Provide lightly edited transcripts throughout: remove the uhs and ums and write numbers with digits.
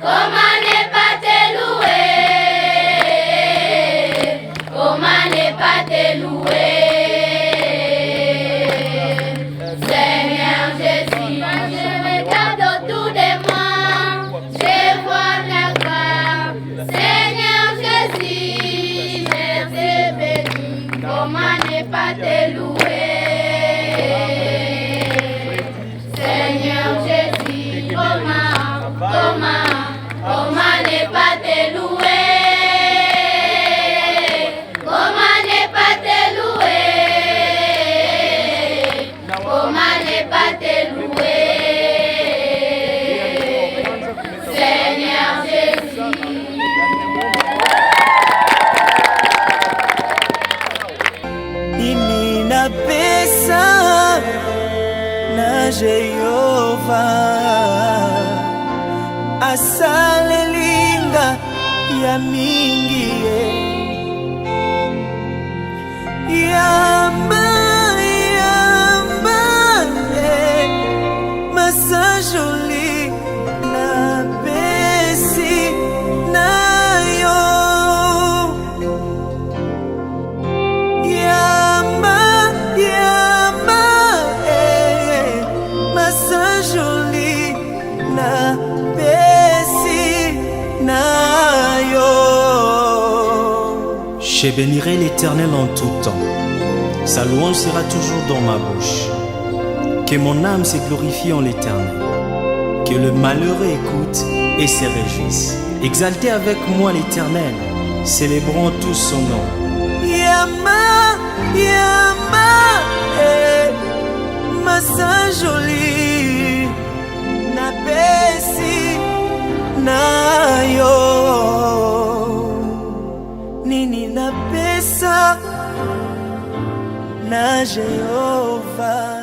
Comment ne pas te louer? Comment ne pas te louer? Seigneur Jésus, je regarde autour de moi, je vois ta gloire. Seigneur Jésus, je te bénis. Comment ne pas te louer? Seigneur Jésus, comment ne pas te louer? Comment ne pas te louer? Comment ne pas te louer? Seigneur Jésus. Ini na pesa na Jehova asalelinga ya mingi yamba masajoli na pesi na yo yamba masajoli na pesi na yo. Je bénirai l'Éternel en tout temps. Sa louange sera toujours dans ma bouche. Que mon âme se glorifie en l'Éternel. Que le malheureux écoute et se réjouisse. Exaltez avec moi l'Éternel. Célébrons tous son nom. Yama, masajoli na pesi na yo. Nini na pesa na Jehova.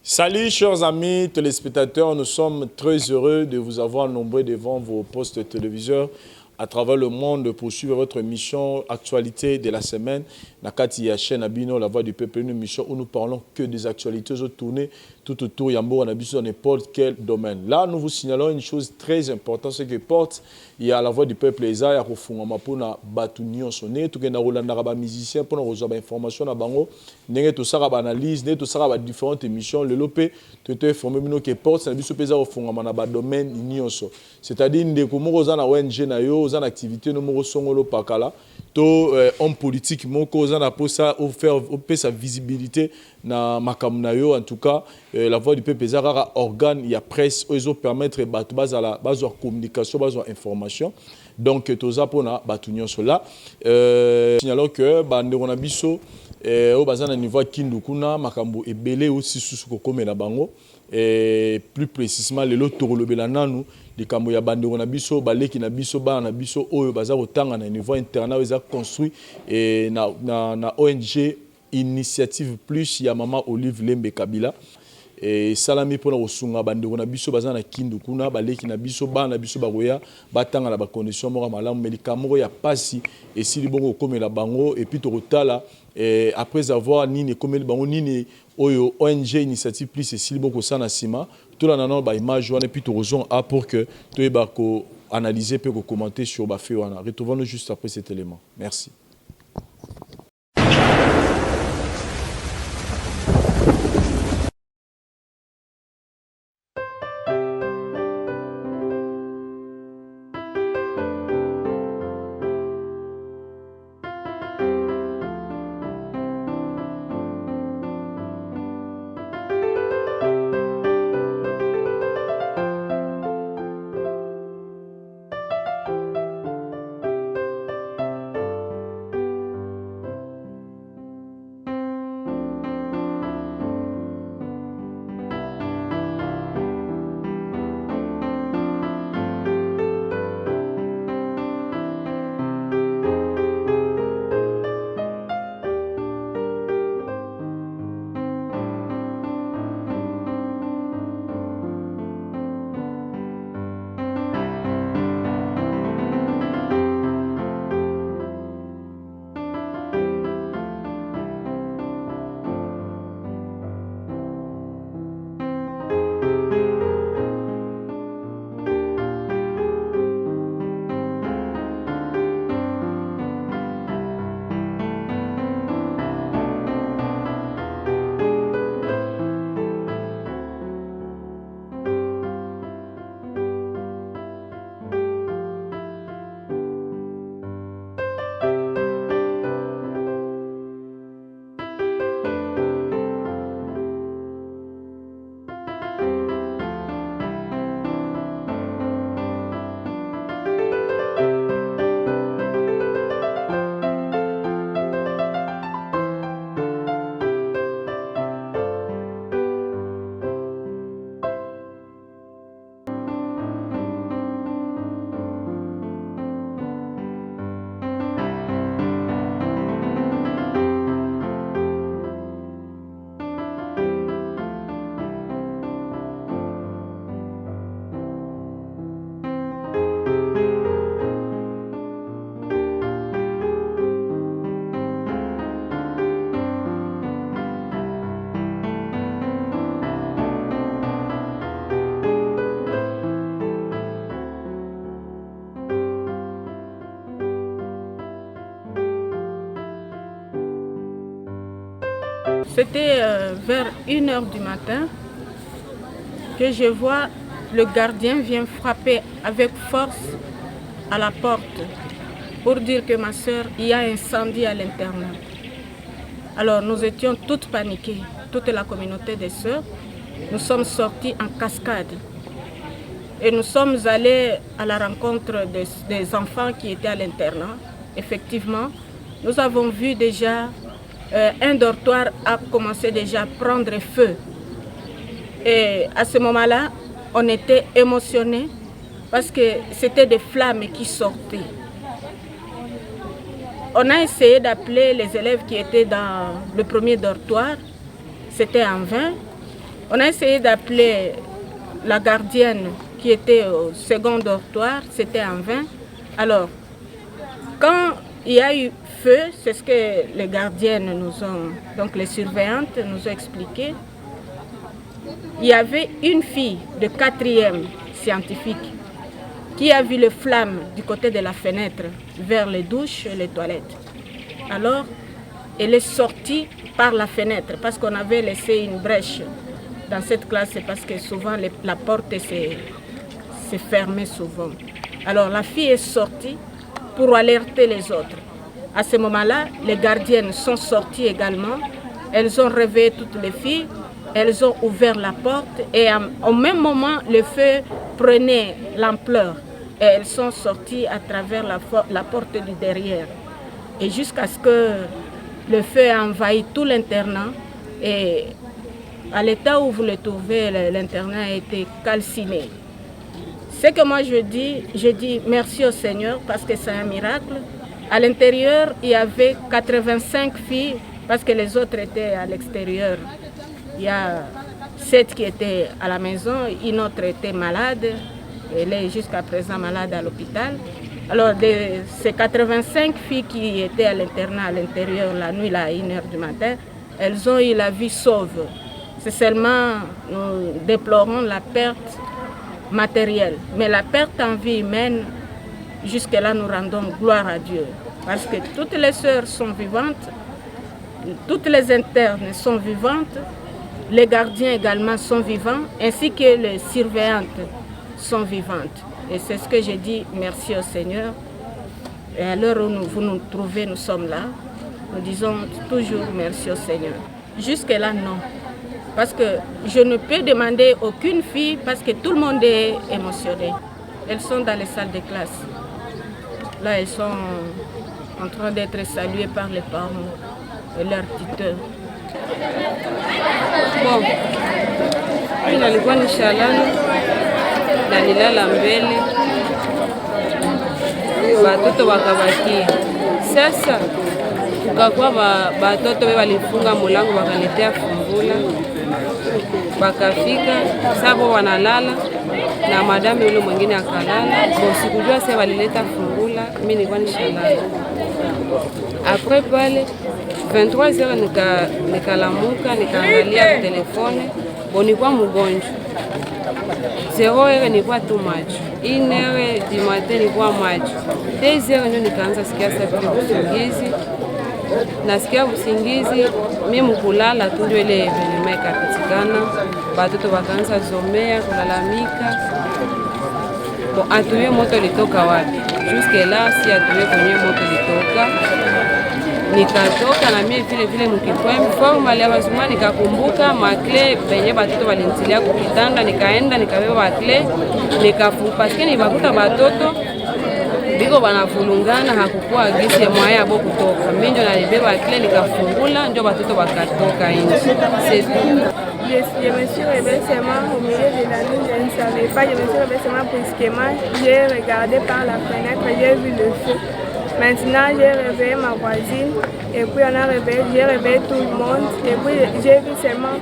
Salut chers amis téléspectateurs, nous sommes très heureux de vous avoir nombreux devant vos postes téléviseurs à travers le monde pour suivre votre émission Actualité de la semaine. Nakati ya chaîne Abino, la voix du peuple, une émission où nous parlons que des actualités tournées tout autour Yambo, on a dans n'importe quel domaine. Là, nous vous signalons une chose très importante, c'est que porte, il y a la voix du peuple, il y a pour Batunion sonné, tout le monde musicien pour nous avoir information à Bango, n'est tout ça analyse, n'est tout ça différentes émissions, le lopé, tout est formé que porte, c'est un biso pesa au fond à domaine nionso. C'est-à-dire des comos aux ONG nayo, aux activités no mo songolo pakala, to homme politique mon cause na pour ça faire sa visibilité na makamnayo en tout cas la voix du peuple ezara organe il y a presse ils permettre batu bazala bazwa communication bazwa information donc toza pona batu nyonso là signalons que bandeko na biso au bazana niveau kindu kuna makambo ebele aussi susu ko komela bango et plus précisément le lot torolobela nanu likambo ya bandeko na biso baleki na biso bana na biso oyo baza kotanga na niveau internat eza construit et na ONG Initiative Plus ya mama Olive Lembe Kabila et salami pona kosunga bandeko na biso baza na kindu kuna baleki na biso bana na biso bakoya batanga na ba condition moko malamu médicament ya pasi et si libongo komela bango et puis tokotala et après avoir nini komela bango nini oyo ONG Initiative Plus et si libongo sana sima tout la nanon ba image wana et puis tozon a pour que toyeba ko analyser peut ko commenter sur ba fait wana. Retrouvons-nous juste après cet élément. Merci. c'était vers 1h du matin que je vois le gardien vient frapper avec force à la porte pour dire que ma soeur, il y a incendie à l'internat. Alors nous étions toutes paniquées, toute la communauté des sœurs. Nous sommes sortis en cascade et nous sommes allés à la rencontre des enfants qui étaient à l'internat. Effectivement, nous avons vu déjà un dortoir a commencé déjà à prendre feu. Et à ce moment-là, on était émotionnés parce que c'était des flammes qui sortaient. On a essayé d'appeler les élèves qui étaient dans le premier dortoir, c'était en vain. On a essayé d'appeler la gardienne qui était au second dortoir, c'était en vain. Alors, quand il y a eu feu, c'est ce que les gardiennes nous ont, donc les surveillantes nous ont expliqué. Il y avait une fille de 4e scientifique qui a vu les flammes du côté de la fenêtre vers les douches et les toilettes. Alors, elle est sortie par la fenêtre parce qu'on avait laissé une brèche dans cette classe, parce que souvent la porte s'est fermée souvent. Alors la fille est sortie pour alerter les autres. À ce moment-là, les gardiennes sont sorties également. Elles ont réveillé toutes les filles, elles ont ouvert la porte et au même moment, le feu prenait l'ampleur. Et elles sont sorties à travers la porte du derrière. Et jusqu'à ce que le feu ait envahi tout l'internat. Et à l'état où vous le trouvez, l'internat a été calciné. Ce que moi je dis merci au Seigneur parce que c'est un miracle. À l'intérieur, il y avait 85 filles parce que les autres étaient à l'extérieur. Il y a 7 qui étaient à la maison, une autre était malade. Elle est jusqu'à présent malade à l'hôpital. Alors, de ces 85 filles qui étaient à l'internat à l'intérieur la nuit, à 1h du matin, elles ont eu la vie sauve. C'est seulement, nous déplorons la perte matérielle. Mais la perte en vie humaine, jusque-là, nous rendons gloire à Dieu. Parce que toutes les sœurs sont vivantes, toutes les internes sont vivantes, les gardiens également sont vivants, ainsi que les surveillantes sont vivantes. Et c'est ce que j'ai dit, merci au Seigneur. Et à l'heure où vous nous trouvez, nous sommes là. Nous disons toujours merci au Seigneur. Jusque-là, non. Parce que je ne peux demander aucune fille parce que tout le monde est émotionné. Elles sont dans les salles de classe. Là, elles sont en train d'être saluées par les parents et leurs tuteurs. Bon, nalikuwa ni shalani na nilala mbele, batoto wakabakia. Sasa kukakuwa batoto we walifunga mulango wakaletea fungula, bakafika sabo wanalala na madame yule mwingine akalala. Bon, sikujua sasa walileta fungula, mimi nilikuwa nishalala. Après pale 23h nikalamuka nikaangalia telefone, bon nilikuwa mgonjwa. 0h nilikuwa tu macho, 1h du matin nilikuwa macho, 2h ndio nikaanza sikia sababu usingizi. Nasikia usingizi, mimi kulala tu ndio ile evenema ikapitikana, batoto wakaanza zomea kulalamika. Bon, atuye moto litoka wapi? Jusque là si atuye kwenye moto litoka. Nikatoka na mimi vile mkikwemi formal ya wazuma, nikakumbuka makle penye batoto walinitilia kukitanda, nikaenda nikabeba makle nikafunga paske nibakuta batoto biko banavulungana, hakukuwa gisi ya mwaya abo kutoka. Mimi ndio nalibeba kile nikafungula, ndio batoto bakatoka nje. C'est tout. Je me suis réveillée seulement au milieu de la nuit, je ne savais pas, je me suis réveillée seulement brusquement, j'ai regardé par la fenêtre, j'ai vu le feu. Maintenant, j'ai réveillé ma voisine et puis j'ai réveillé tout le monde et puis j'ai vu seulement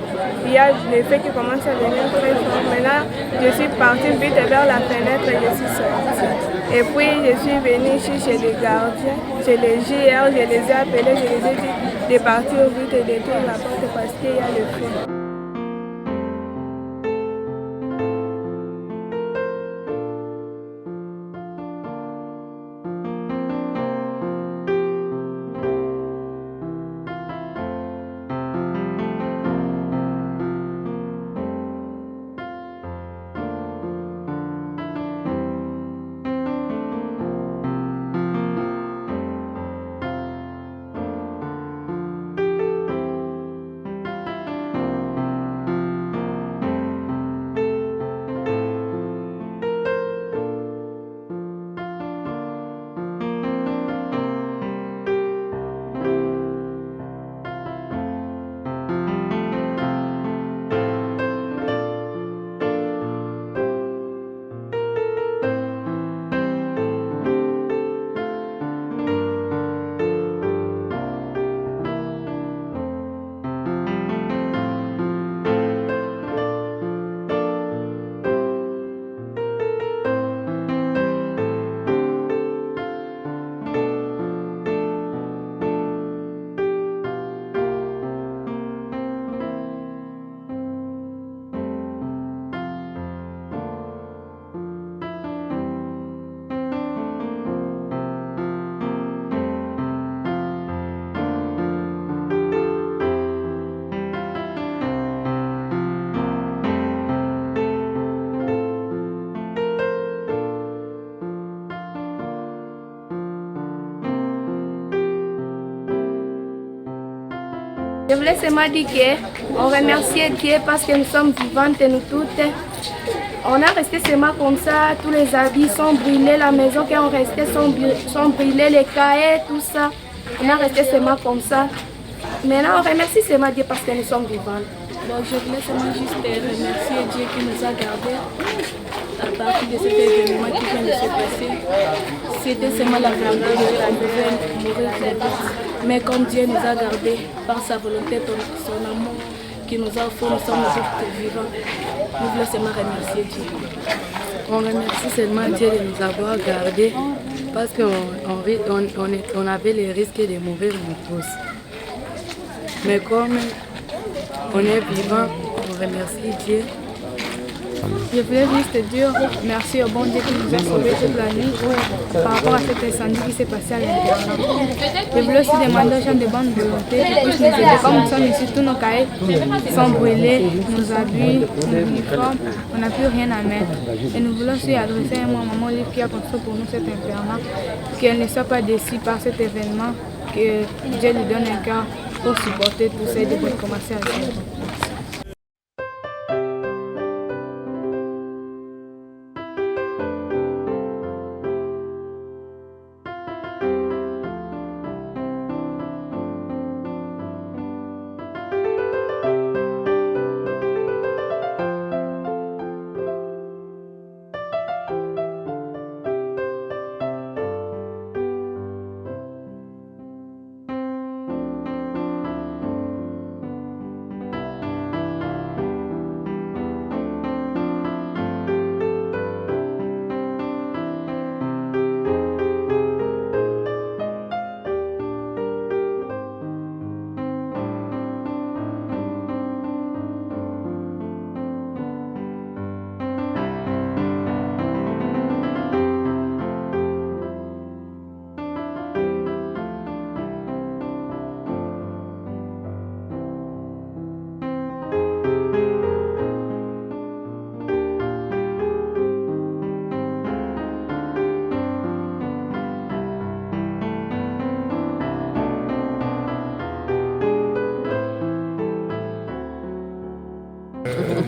il y a le feu qui commence à venir très fort. Maintenant, je suis partie vite vers la fenêtre et je suis sortie. Et puis, je suis venue ici chez les gardiens, chez les JR, je les ai appelés, je les ai dit de partir vite et d'éteindre la porte parce qu'il y a le feu. Je voulais seulement dire qu'on remercie Dieu parce que nous sommes vivantes nous toutes. On a resté seulement comme ça, tous les habits sont brûlés, la maison qui ont resté sont brûlés, les cahiers, tout ça. On a resté seulement comme ça. Maintenant, on remercie seulement Dieu parce que nous sommes vivantes. Bon, je voulais seulement juste remercier Dieu qui nous a gardés à partir de cet événement qui vient de se passer. C'était seulement la volonté de Dieu qu'on pouvait mourir très vite. Mais comme Dieu nous a gardés par sa volonté, son amour qui nous a offert, nous sommes tous vivants. Nous voulons seulement remercier Dieu. On remercie seulement Dieu de nous avoir gardés parce qu'on avait le risque de mourir nous tous. Mais comme on est vivant, on remercie Dieu. Je voulais juste dire merci au bon Dieu qui nous a sauvés toute la nuit par rapport à cet incendie qui s'est passé à l'intérieur. Je voulais aussi demander aux gens de bonne volonté qui puissent nous aider. Comme nous sommes ici, tous nos cahiers sont brûlés, nos habits, nos uniformes, on n'a plus rien à mettre. Et nous voulons aussi adresser à maman Olive qui a construit pour nous cet internat, qu'elle ne soit pas déçue par cet événement, que Dieu lui donne un cœur pour supporter tout ça et de recommencer à vivre.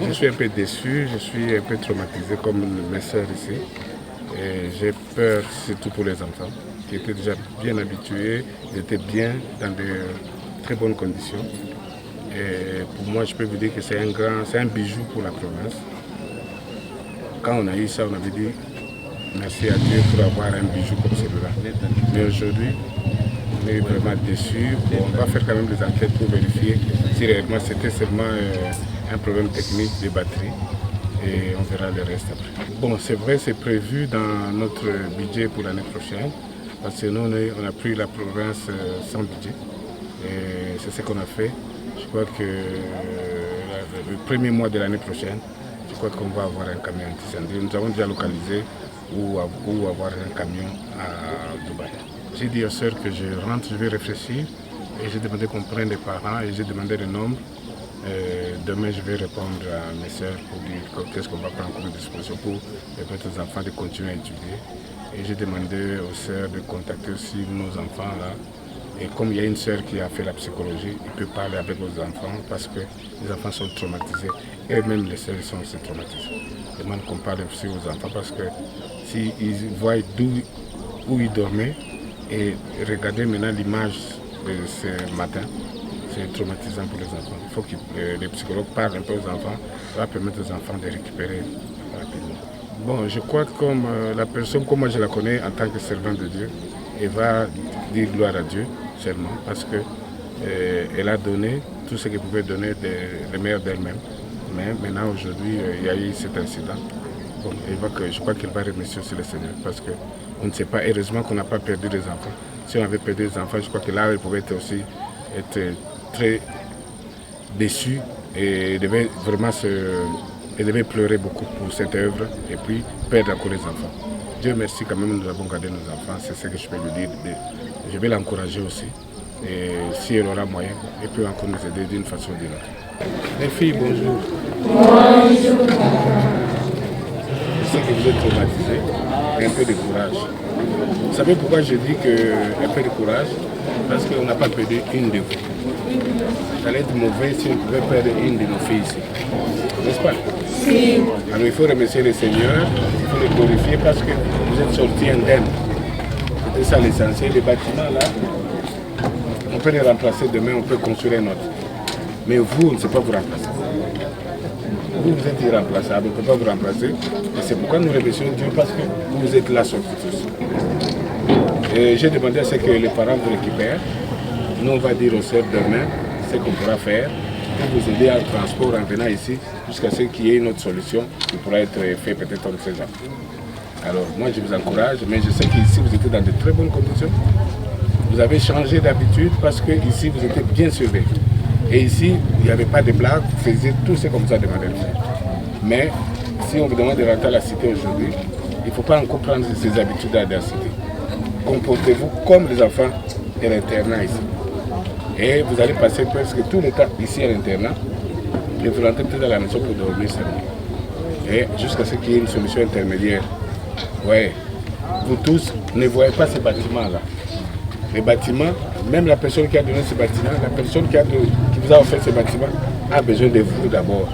Je suis un peu déçu, je suis un peu traumatisé comme mes sœurs ici. Et j'ai peur surtout pour les enfants qui étaient déjà bien habitués, ils étaient bien dans de très bonnes conditions. Et pour moi, je peux vous dire que c'est un bijou pour la province. Quand on a eu ça, on avait dit merci à Dieu pour avoir un bijou comme celui-là. Mais aujourd'hui, on est vraiment déçus. Bon, on va faire quand même des enquêtes pour vérifier si réellement c'était seulement un problème technique de batterie et on verra le reste après. Bon, c'est vrai, c'est prévu dans notre budget pour l'année prochaine parce que nous, on a pris la province sans budget et c'est ce qu'on a fait. Je crois que le premier mois de l'année prochaine, je crois qu'on va avoir un camion anti-incendie. Nous avons déjà localisé où avoir un camion à Dubaï. J'ai dit aux sœurs que je rentre, je vais réfléchir et j'ai demandé qu'on prenne les parents et j'ai demandé le nombre. Demain, je vais répondre à mes sœurs pour dire qu'est-ce qu'on va prendre comme disposition pour permettre aux enfants de continuer à étudier. Et j'ai demandé aux sœurs de contacter aussi nos enfants là. Et comme il y a une sœur qui a fait la psychologie, il peut parler avec nos enfants parce que les enfants sont traumatisés. Et même les sœurs sont aussi traumatisées. Je demande qu'on parle aussi aux enfants parce que s'ils voient où ils dormaient et regarder maintenant l'image de ce matin, c'est traumatisant pour les enfants. Il faut que les psychologues parlent un peu aux enfants, ça va permettre aux enfants de récupérer rapidement. Bon, je crois que comme la personne, comme moi je la connais en tant que servante de Dieu, elle va dire gloire à Dieu seulement parce qu'elle a donné tout ce qu'elle pouvait donner le meilleur d'elle-même. Mais maintenant, aujourd'hui, il y a eu cet incident. Bon, je crois qu'elle va remercier aussi le Seigneur parce qu'on ne sait pas, heureusement qu'on n'a pas perdu des enfants. Si on avait perdu des enfants, je crois que là, elle pouvait aussi être très déçue et elle devait vraiment elle devait pleurer beaucoup pour cette œuvre et puis perdre encore les enfants. Dieu merci quand même, nous avons gardé nos enfants, c'est ce que je peux lui dire. Je vais l'encourager aussi et si elle aura moyen, elle peut encore nous aider d'une façon ou d'une autre. Les filles, bonjour. Bonjour. sais que vous êtes traumatisés, et un peu de courage. Vous savez pourquoi je dis un peu de courage? Parce qu'on n'a pas perdu une de vous. Ça allait être mauvais si on pouvait perdre une de nos filles ici. N'est-ce pas? Oui. Alors il faut remercier le Seigneur, il faut le glorifier parce que vous êtes sortis indemnes. C'était ça l'essentiel. Les bâtiments là, on peut les remplacer demain, on peut construire un autre. Mais vous, on ne sait pas vous remplacer. Vous, vous êtes irremplaçable, on ne peut pas vous remplacer. Et c'est pourquoi nous remercions Dieu parce que vous êtes là sortis tous. Et j'ai demandé à ce que les parents vous récupèrent. Nous, on va dire aux sœurs demain ce qu'on pourra faire pour vous aider en transport en venant ici jusqu'à ce qu'il y ait une autre solution qui pourra être faite peut-être en 16 ans. Alors, moi, je vous encourage, mais je sais qu'ici, vous étiez dans de très bonnes conditions. Vous avez changé d'habitude parce que ici, vous étiez bien surveillés. Et ici, il n'y avait pas de blagues, vous faisiez tout ce qu'on vous a demandé de faire. Mais si on vous demande de rentrer à la cité aujourd'hui, il ne faut pas encore prendre ces habitudes à la cité. Comportez-vous comme les enfants de l'internat ici. Et vous allez passer presque tout le temps ici à l'internat. Et vous rentrez peut-être à la maison pour dormir seulement. Et jusqu'à ce qu'il y ait une solution intermédiaire. Ouais. Vous tous ne voyez pas ces bâtiments-là. Les bâtiments, même la personne qui a donné ce bâtiment, la personne qui vous a offert ce bâtiment, a besoin de vous d'abord.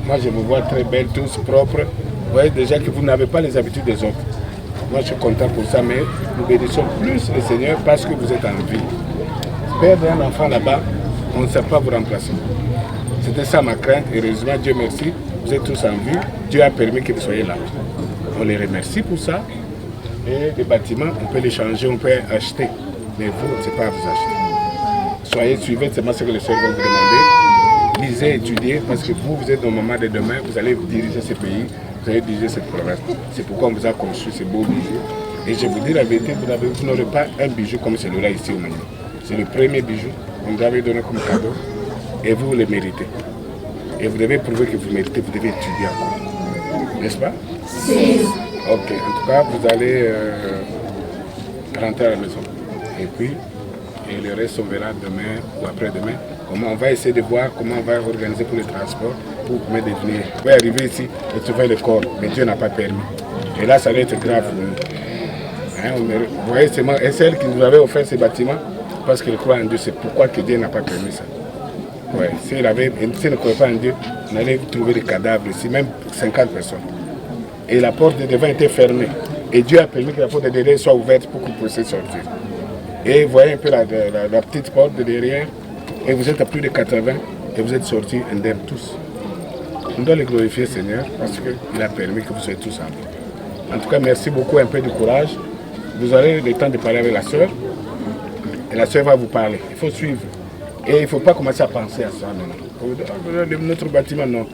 Moi, je vous vois très belle, tous propres. Vous voyez déjà que vous n'avez pas les habitudes des autres. Moi, je suis content pour ça, mais nous bénissons plus le Seigneur parce que vous êtes en vie. Perdre un enfant là-bas, on ne sait pas vous remplacer. C'était ça ma crainte. Heureusement, Dieu merci, vous êtes tous en vie. Dieu a permis que vous soyez là. On les remercie pour ça. Et les bâtiments, on peut les changer, on peut acheter. Mais vous, on ne sait pas vous acheter. Soyez suivez seulement ce que les soeurs vont vous demander. Lisez, étudiez, parce que vous êtes nos mamans de demain, vous allez diriger ce pays, vous allez diriger cette province. C'est pourquoi on vous a construit ces beaux bijoux. Et je vous dis la vérité, vous n'aurez pas un bijou comme celui-là ici au Mali. C'est le premier bijou qu'on vous avait donné comme cadeau. Et vous le méritez. Et vous devez prouver que vous méritez, vous devez étudier encore. N'est-ce pas? Si. Ok, en tout cas, vous allez rentrer à la maison. Et puis, le reste, on verra demain ou après-demain. Comment on va essayer de voir comment on va organiser pour le transport pour vous permettre de venir. Vous pouvez arriver ici et trouver le corps, mais Dieu n'a pas permis. Et là, ça va être grave pour nous. Hein, vous voyez, c'est celle qui nous avait offert ce bâtiment parce qu'elle croit en Dieu. C'est pourquoi que Dieu n'a pas permis ça. Ouais, si elle ne croyait pas en Dieu, on allait trouver des cadavres ici, même 50 personnes. Et la porte de devant était fermée. Et Dieu a permis que la porte de derrière soit ouverte pour que vous puissiez sortir. Et vous voyez un peu la petite porte de derrière. Et vous êtes à plus de 80 et vous êtes sortis indemnes tous. On doit le glorifier, Seigneur, parce qu'il a permis que vous soyez tous en vie. En tout cas, merci beaucoup, un peu de courage. Vous aurez le temps de parler avec la sœur. Et la sœur va vous parler. Il faut suivre. Et il ne faut pas commencer à penser à ça maintenant. Notre bâtiment, non.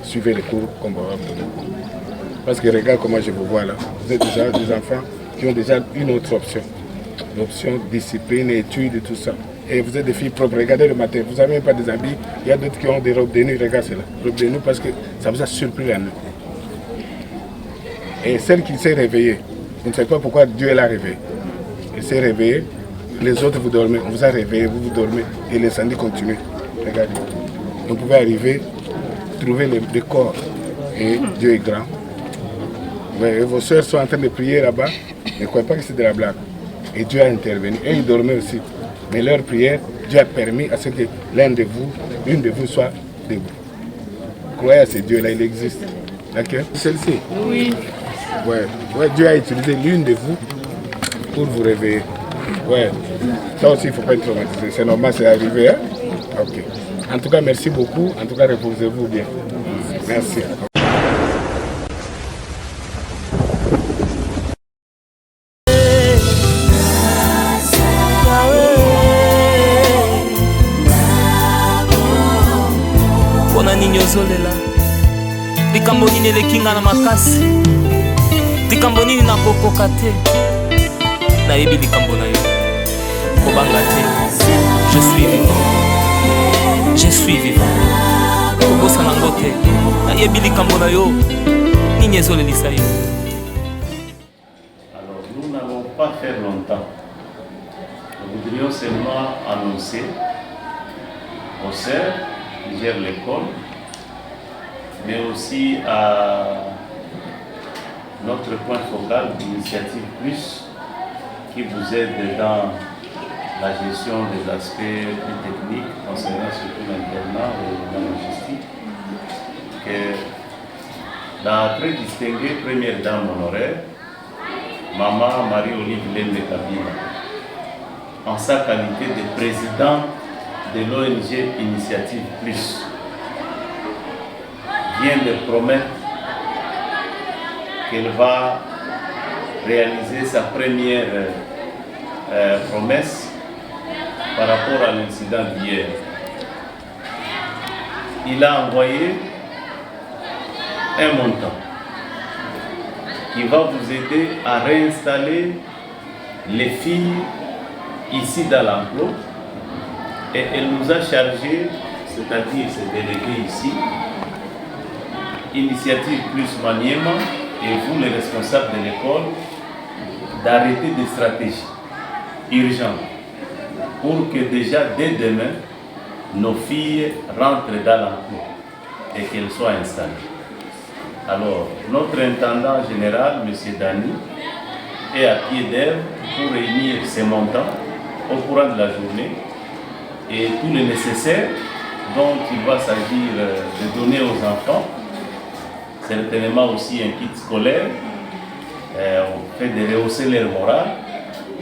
Suivez les cours qu'on va vous donner. Parce que regarde comment je vous vois là. Vous êtes déjà des enfants qui ont déjà une autre option. L'option discipline, études et tout ça. Et vous êtes des filles propres. Regardez le matin, vous n'avez même pas des habits. Il y a d'autres qui ont des robes de nuit. Regardez cela. Robes de nuit parce que ça vous a surpris la nuit. Et celle qui s'est réveillée, vous ne savez pas pourquoi Dieu l'a réveillée. Elle s'est réveillée, les autres vous dormez. On vous a réveillé, vous dormez. Et l'incendie continue. Regardez. Vous pouvez arriver, trouver le corps. Et Dieu est grand. Ouais, vos soeurs sont en train de prier là-bas. Ne croyez pas que c'est de la blague. Et Dieu a intervenu. Et ils dormaient aussi. Mais leur prière, Dieu a permis à ce que l'une de vous soit debout. Croyez à ce Dieu-là, il existe. D'accord? Celle-ci? Oui. Ouais, Dieu a utilisé l'une de vous pour vous réveiller. Ouais. Ça aussi, il ne faut pas être traumatisé. C'est normal, c'est arrivé. Hein? Ok. En tout cas, merci beaucoup. En tout cas, reposez-vous bien. Merci. likambo nini elekinga na makasi, likambo nini nakokoka te, nayebi likambo na yo kobanga te. Je suis vivant, je suis vivant, kobosa nango te, nayebi likambo na yo nini ezolelisa yo. Alors nous n'allons pas faire longtemps, nous voudrions seulement annoncer aux sœurs qui gèrent l'école mais aussi à notre point focal d'Initiative Plus, qui vous aide dans la gestion des aspects plus techniques concernant surtout l'internat et la logistique. Que la très distinguée première dame honoraire, Maman Marie-Olive Lembe Kabila, en sa qualité de présidente de l'ONG Initiative Plus, vient de promettre qu'elle va réaliser sa première promesse par rapport à l'incident d'hier. Il a envoyé un montant qui va vous aider à réinstaller les filles ici dans l'enclos, et elle nous a chargé, c'est-à-dire ces délégués ici, Initiative Plus Maniema et vous les responsables de l'école, d'arrêter des stratégies urgentes pour que déjà dès demain, nos filles rentrent dans l'enclos et qu'elles soient installées. Alors, notre intendant général, M. Dani, est à pied d'œuvre pour réunir ces montants au courant de la journée et tout le nécessaire dont il va s'agir de donner aux enfants, certainement aussi un kit scolaire, on fait de rehausser leur morale,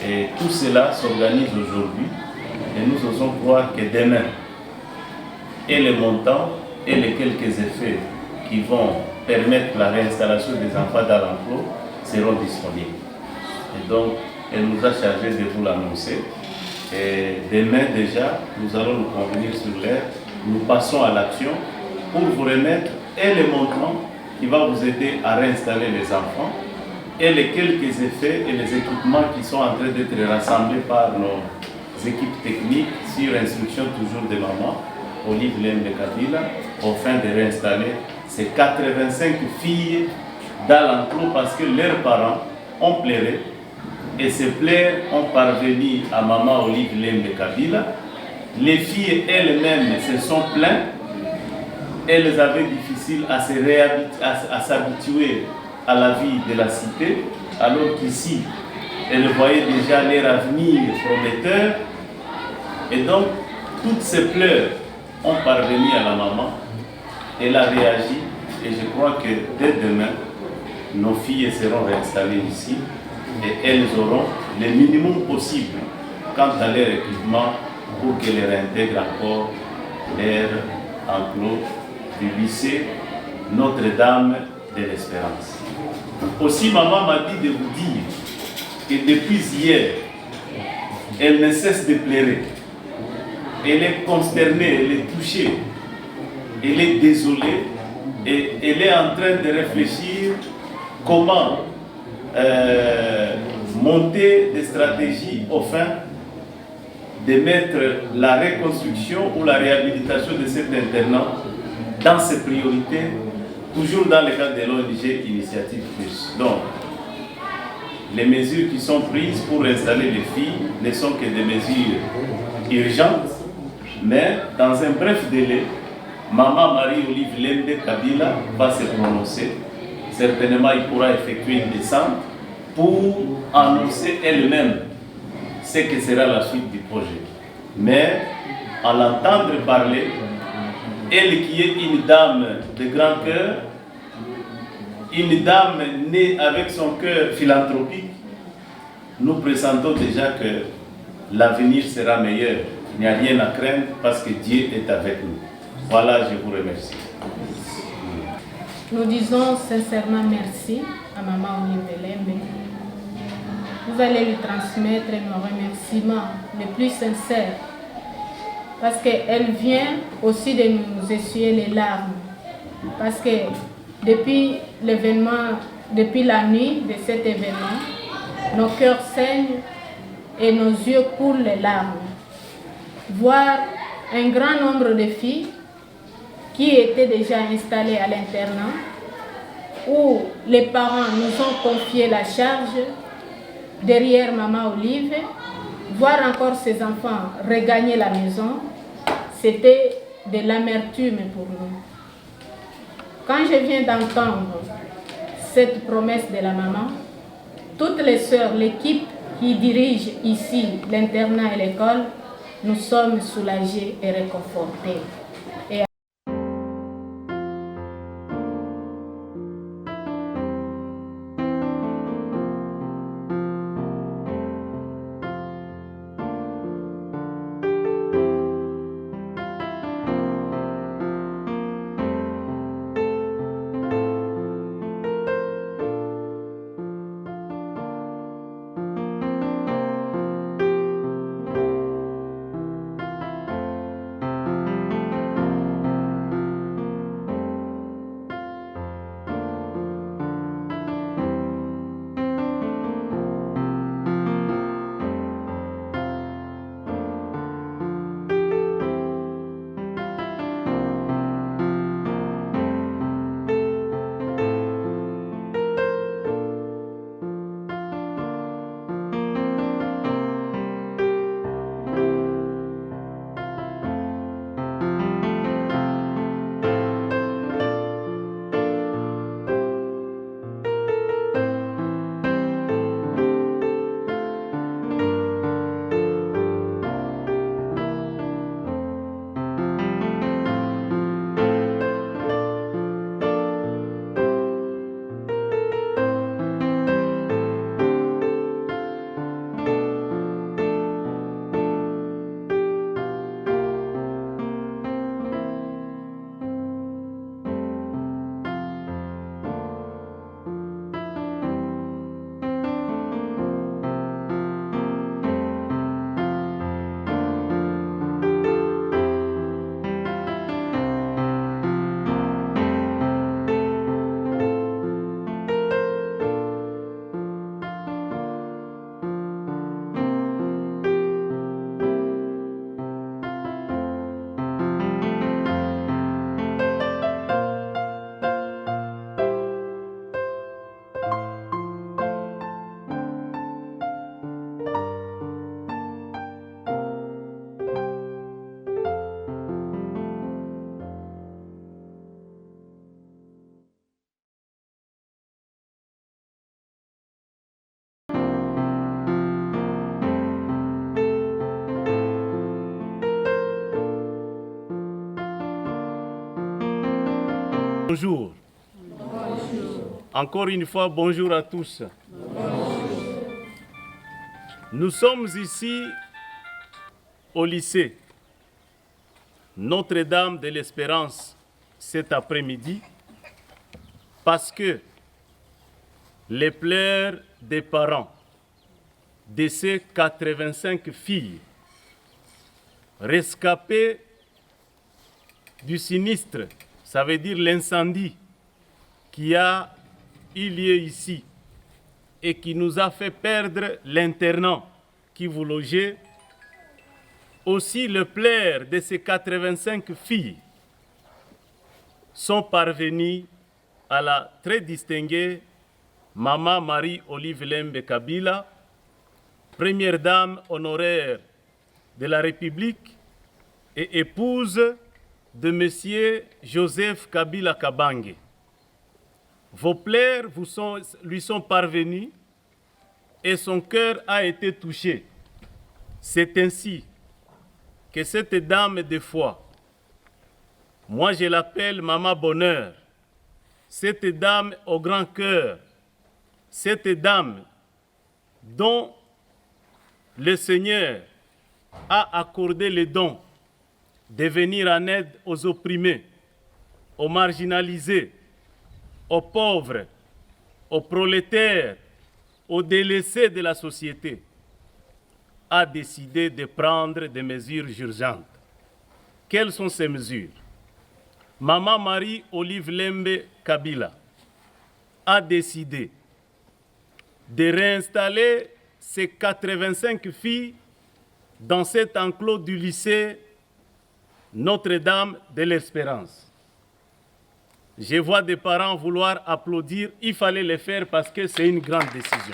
et tout cela s'organise aujourd'hui et nous osons croire que demain, et les montants et les quelques effets qui vont permettre la réinstallation des enfants dans l'enclos seront disponibles. Et donc, elle nous a chargé de vous l'annoncer. Et demain déjà, nous allons nous convenir sur l'air. Nous passons à l'action pour vous remettre et les montants qui vont vous aider à réinstaller les enfants et les quelques effets et les équipements qui sont en train d'être rassemblés par nos équipes techniques sur instruction toujours de maman Olive Lembe Kabila, afin de réinstaller ces 85 filles dans l'enclos parce que leurs parents ont pleuré et ces pleurs ont parvenu à maman Olive Lembe Kabila. Les filles elles-mêmes se sont plaintes, elles avaient difficile à s'habituer à la vie de la cité, alors qu'ici, elles voyaient déjà leur avenir prometteur. Et donc, toutes ces pleurs ont parvenu à la maman. Elle a réagi et je crois que dès demain, nos filles seront réinstallées ici et elles auront le minimum possible quant à leur équipement pour qu'elles réintègrent encore leur enclos du lycée Notre-Dame de l'Espérance. Aussi, maman m'a dit de vous dire que depuis hier, elle ne cesse de pleurer. Elle est consternée, elle est touchée, elle est désolée et elle est en train de réfléchir comment monter des stratégies afin de mettre la reconstruction ou la réhabilitation de cet internat dans ses priorités, toujours dans le cadre de l'ONG Initiative Plus. Donc, les mesures qui sont prises pour installer les filles ne sont que des mesures urgentes, mais dans un bref délai, maman Marie-Olive Lembe Kabila va se prononcer. Certainement, il pourra effectuer une descente pour annoncer elle-même ce que sera la suite du projet. Mais, à l'entendre parler, elle qui est une dame de grand cœur, une dame née avec son cœur philanthropique, nous pressentons déjà que l'avenir sera meilleur. Il n'y a rien à craindre parce que Dieu est avec nous. Voilà, je vous remercie. Nous disons sincèrement merci à maman Olive Lembe. Vous allez lui transmettre nos remerciements les plus sincères parce qu'elle vient aussi de nous essuyer les larmes. Parce que depuis l'événement, depuis la nuit de cet événement, nos cœurs saignent et nos yeux coulent les larmes. Voir un grand nombre de filles qui étaient déjà installées à l'internat, où les parents nous ont confié la charge derrière maman Olive, voir encore ces enfants regagner la maison, c'était de l'amertume pour nous. Quand je viens d'entendre cette promesse de la maman, toutes les sœurs, l'équipe qui dirige ici l'internat et l'école, nous sommes soulagés et réconfortés. Bonjour. Encore une fois, bonjour à tous. Nous sommes ici au lycée Notre-Dame de l'Espérance cet après-midi parce que les pleurs des parents de ces 85 filles rescapées du sinistre, ça veut dire l'incendie qui a eu lieu ici et qui nous a fait perdre l'internat qui vous logeait, aussi le pleurs de ces 85 filles sont parvenus à la très distinguée Maman Marie-Olive Lembe Kabila, première dame honoraire de la République et épouse de M. Joseph Kabila Kabange. Vos pleurs lui sont parvenus et son cœur a été touché. C'est ainsi que cette dame de foi, moi je l'appelle Maman Bonheur, cette dame au grand cœur, cette dame dont le Seigneur a accordé le don de venir en aide aux opprimés, aux marginalisés, aux pauvres, aux prolétaires, aux délaissés de la société, a décidé de prendre des mesures urgentes. Quelles sont ces mesures? Maman Marie-Olive Lembe Kabila a décidé de réinstaller ces 85 filles dans cet enclos du lycée Notre-Dame de l'Espérance. Je vois des parents vouloir applaudir, il fallait le faire parce que c'est une grande décision.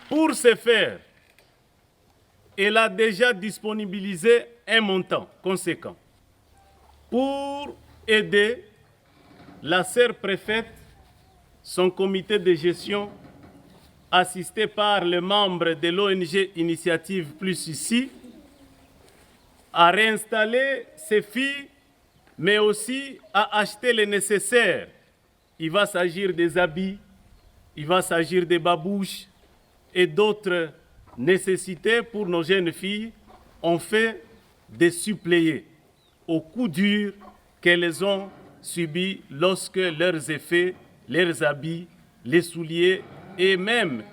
Pour ce faire, elle a déjà disponibilisé un montant conséquent pour aider la sœur préfète, son comité de gestion, assisté par les membres de l'ONG Initiative Plus ici, à réinstaller ses filles, mais aussi à acheter le nécessaire. Il va s'agir des habits, il va s'agir des babouches et d'autres nécessités pour nos jeunes filles, ont fait de suppléer au coup dur qu'elles ont subi lorsque leurs effets, leurs habits, les souliers et même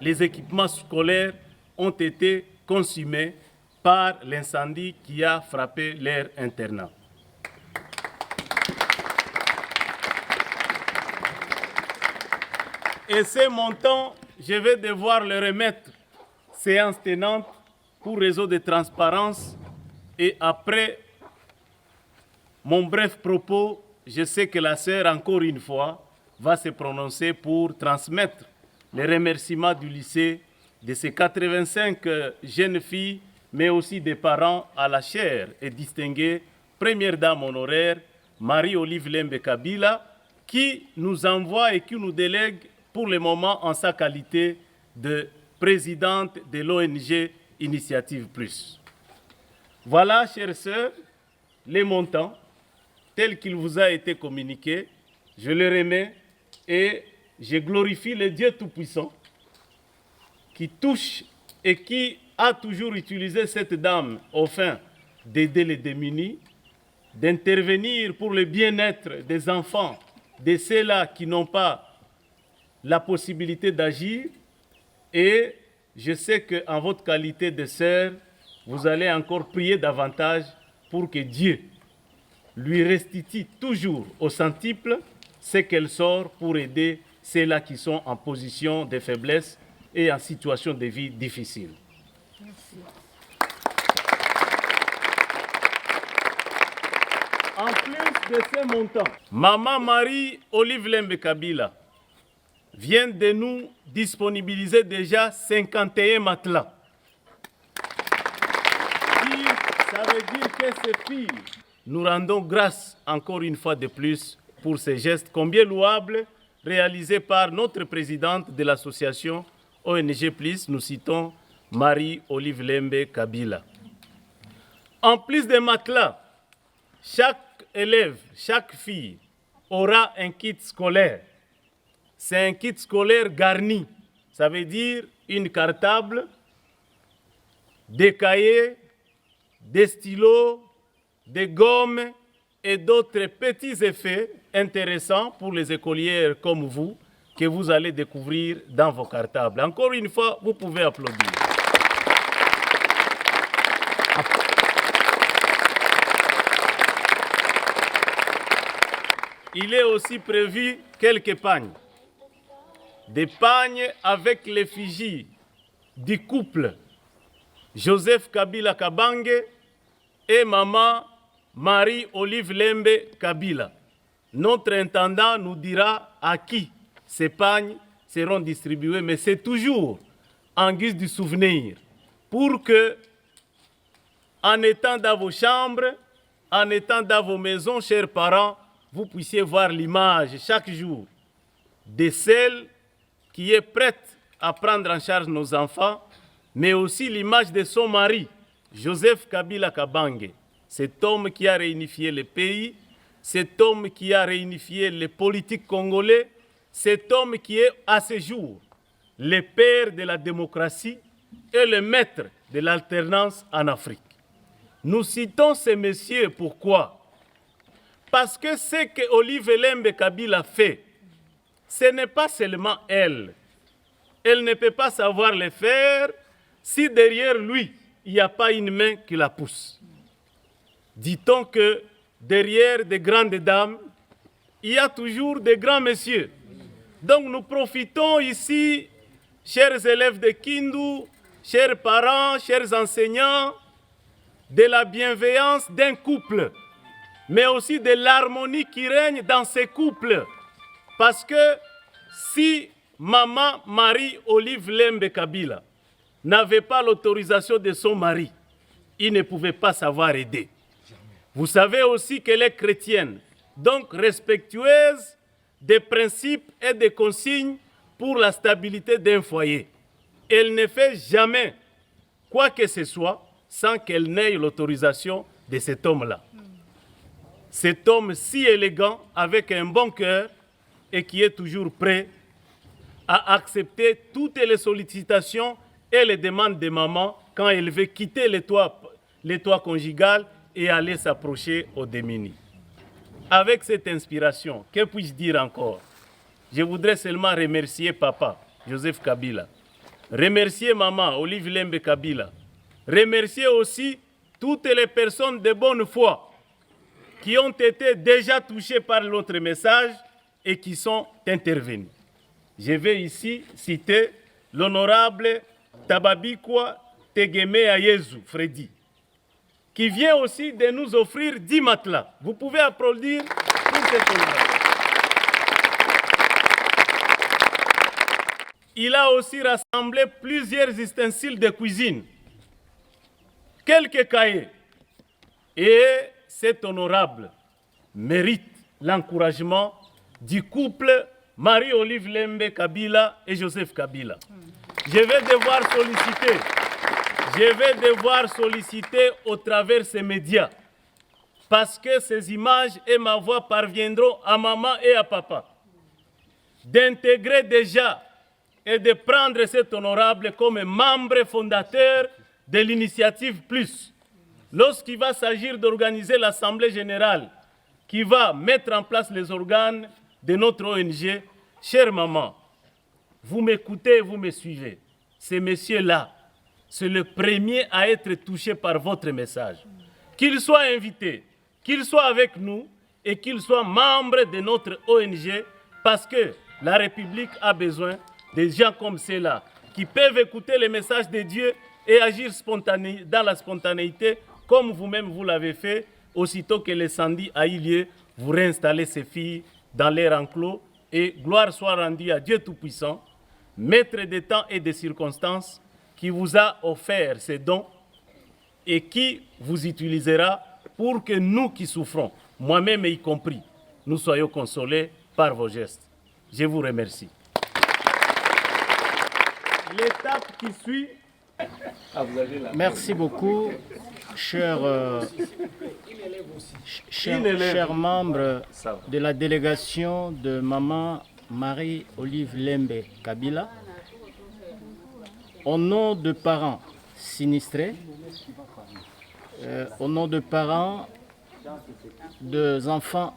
les équipements scolaires ont été consumés par l'incendie qui a frappé leur internat. Et ces montants, je vais devoir le remettre séance tenante pour réseau de transparence. Et après mon bref propos, je sais que la sœur, encore une fois, va se prononcer pour transmettre les remerciements du lycée de ces 85 jeunes filles, mais aussi des parents à la chère et distinguée première dame honoraire, Marie-Olive Lembe Kabila, qui nous envoie et qui nous délègue pour le moment en sa qualité de présidente de l'ONG Initiative Plus. Voilà, chères sœurs, les montants tels qu'il vous a été communiqué. Je les remets et je glorifie le Dieu Tout-Puissant qui touche et qui a toujours utilisé cette dame au fin d'aider les démunis, d'intervenir pour le bien-être des enfants, de ceux-là qui n'ont pas la possibilité d'agir. Et je sais qu'en votre qualité de sœur, vous allez encore prier davantage pour que Dieu lui restitue toujours au centuple ce qu'elle sort pour aider ceux-là qui sont en position de faiblesse et en situation de vie difficile. Merci. En plus de ces montants, Maman Marie-Olive Lembe Kabila vient de nous disponibiliser déjà 51 matelas. Ça veut dire que ces filles, nous rendons grâce encore une fois de plus pour ces gestes combien louables réalisés par notre présidente de l'association ONG Plus, nous citons Marie-Olive Lembe Kabila. En plus des matelas, chaque élève, chaque fille aura un kit scolaire. C'est un kit scolaire garni. Ça veut dire une cartable, des cahiers, des stylos, des gommes et d'autres petits effets intéressants pour les écolières comme vous que vous allez découvrir dans vos cartables. Encore une fois, vous pouvez applaudir. Il est aussi prévu quelques pagnes. Des pagnes avec l'effigie du couple Joseph Kabila Kabange et maman Marie-Olive Lembe Kabila. Notre intendant nous dira à qui ces pagnes seront distribuées, mais c'est toujours en guise de souvenir pour que, en étant dans vos chambres, en étant dans vos maisons, chers parents, vous puissiez voir l'image chaque jour de celle qui est prête à prendre en charge nos enfants, mais aussi l'image de son mari, Joseph Kabila Kabange, cet homme qui a réunifié le pays, cet homme qui a réunifié les politiques congolais, cet homme qui est à ce jour le père de la démocratie et le maître de l'alternance en Afrique. Nous citons ces messieurs pourquoi? Parce que ce que Olive Lembe Kabila fait, ce n'est pas seulement elle. Elle ne peut pas savoir le faire si derrière lui, il n'y a pas une main qui la pousse. Dit-on que derrière des grandes dames, il y a toujours des grands messieurs. Donc nous profitons ici, chers élèves de Kindu, chers parents, chers enseignants, de la bienveillance d'un couple, mais aussi de l'harmonie qui règne dans ces couples. Parce que si maman Marie-Olive Lembe Kabila n'avait pas l'autorisation de son mari il ne pouvait pas savoir aider. Vous savez aussi qu'elle est chrétienne, donc respectueuse des principes et des consignes pour la stabilité d'un foyer. Elle ne fait jamais quoi que ce soit sans qu'elle n'ait l'autorisation de cet homme-là. Cet homme si élégant, avec un bon cœur et qui est toujours prêt à accepter toutes les sollicitations et les demandes de maman quand elle veut quitter les toits conjugal et aller s'approcher aux démunis. Avec cette inspiration, que puis-je dire encore? Je voudrais seulement remercier papa, Joseph Kabila, remercier maman, Olive Lembe Kabila, remercier aussi toutes les personnes de bonne foi qui ont été déjà touchées par notre message et qui sont intervenues. Je vais ici citer l'honorable Tababikwa Tegeme Ayezu Freddy, qui vient aussi de nous offrir 10 matelas. Vous pouvez applaudir pour cet honorable. Il a aussi rassemblé plusieurs ustensiles de cuisine, quelques cahiers. Et cet honorable mérite l'encouragement du couple Marie-Olive Lembe Kabila et Joseph Kabila. Je vais devoir solliciter au travers ces médias, parce que ces images et ma voix parviendront à maman et à papa, d'intégrer déjà et de prendre cet honorable comme membre fondateur de l'initiative Plus. Lorsqu'il va s'agir d'organiser l'Assemblée générale qui va mettre en place les organes de notre ONG, chère maman, vous m'écoutez et vous me suivez. Ce monsieur-là, c'est le premier à être touché par votre message. Qu'il soit invité, qu'il soit avec nous et qu'il soit membre de notre ONG, parce que la République a besoin de gens comme ceux-là, qui peuvent écouter les messages de Dieu et agir dans la spontanéité, comme vous-même vous l'avez fait. Aussitôt que l'incendie a eu lieu, vous réinstallez ces filles dans leur enclos et gloire soit rendue à Dieu Tout-Puissant, maître des temps et des circonstances, qui vous a offert ces dons et qui vous utilisera pour que nous qui souffrons, moi-même y compris, nous soyons consolés par vos gestes. Je vous remercie. L'étape qui suit... Merci beaucoup, chers membres de la délégation de Maman Marie-Olive Lembe Kabila. Au nom de parents sinistrés, au nom de parents d'enfants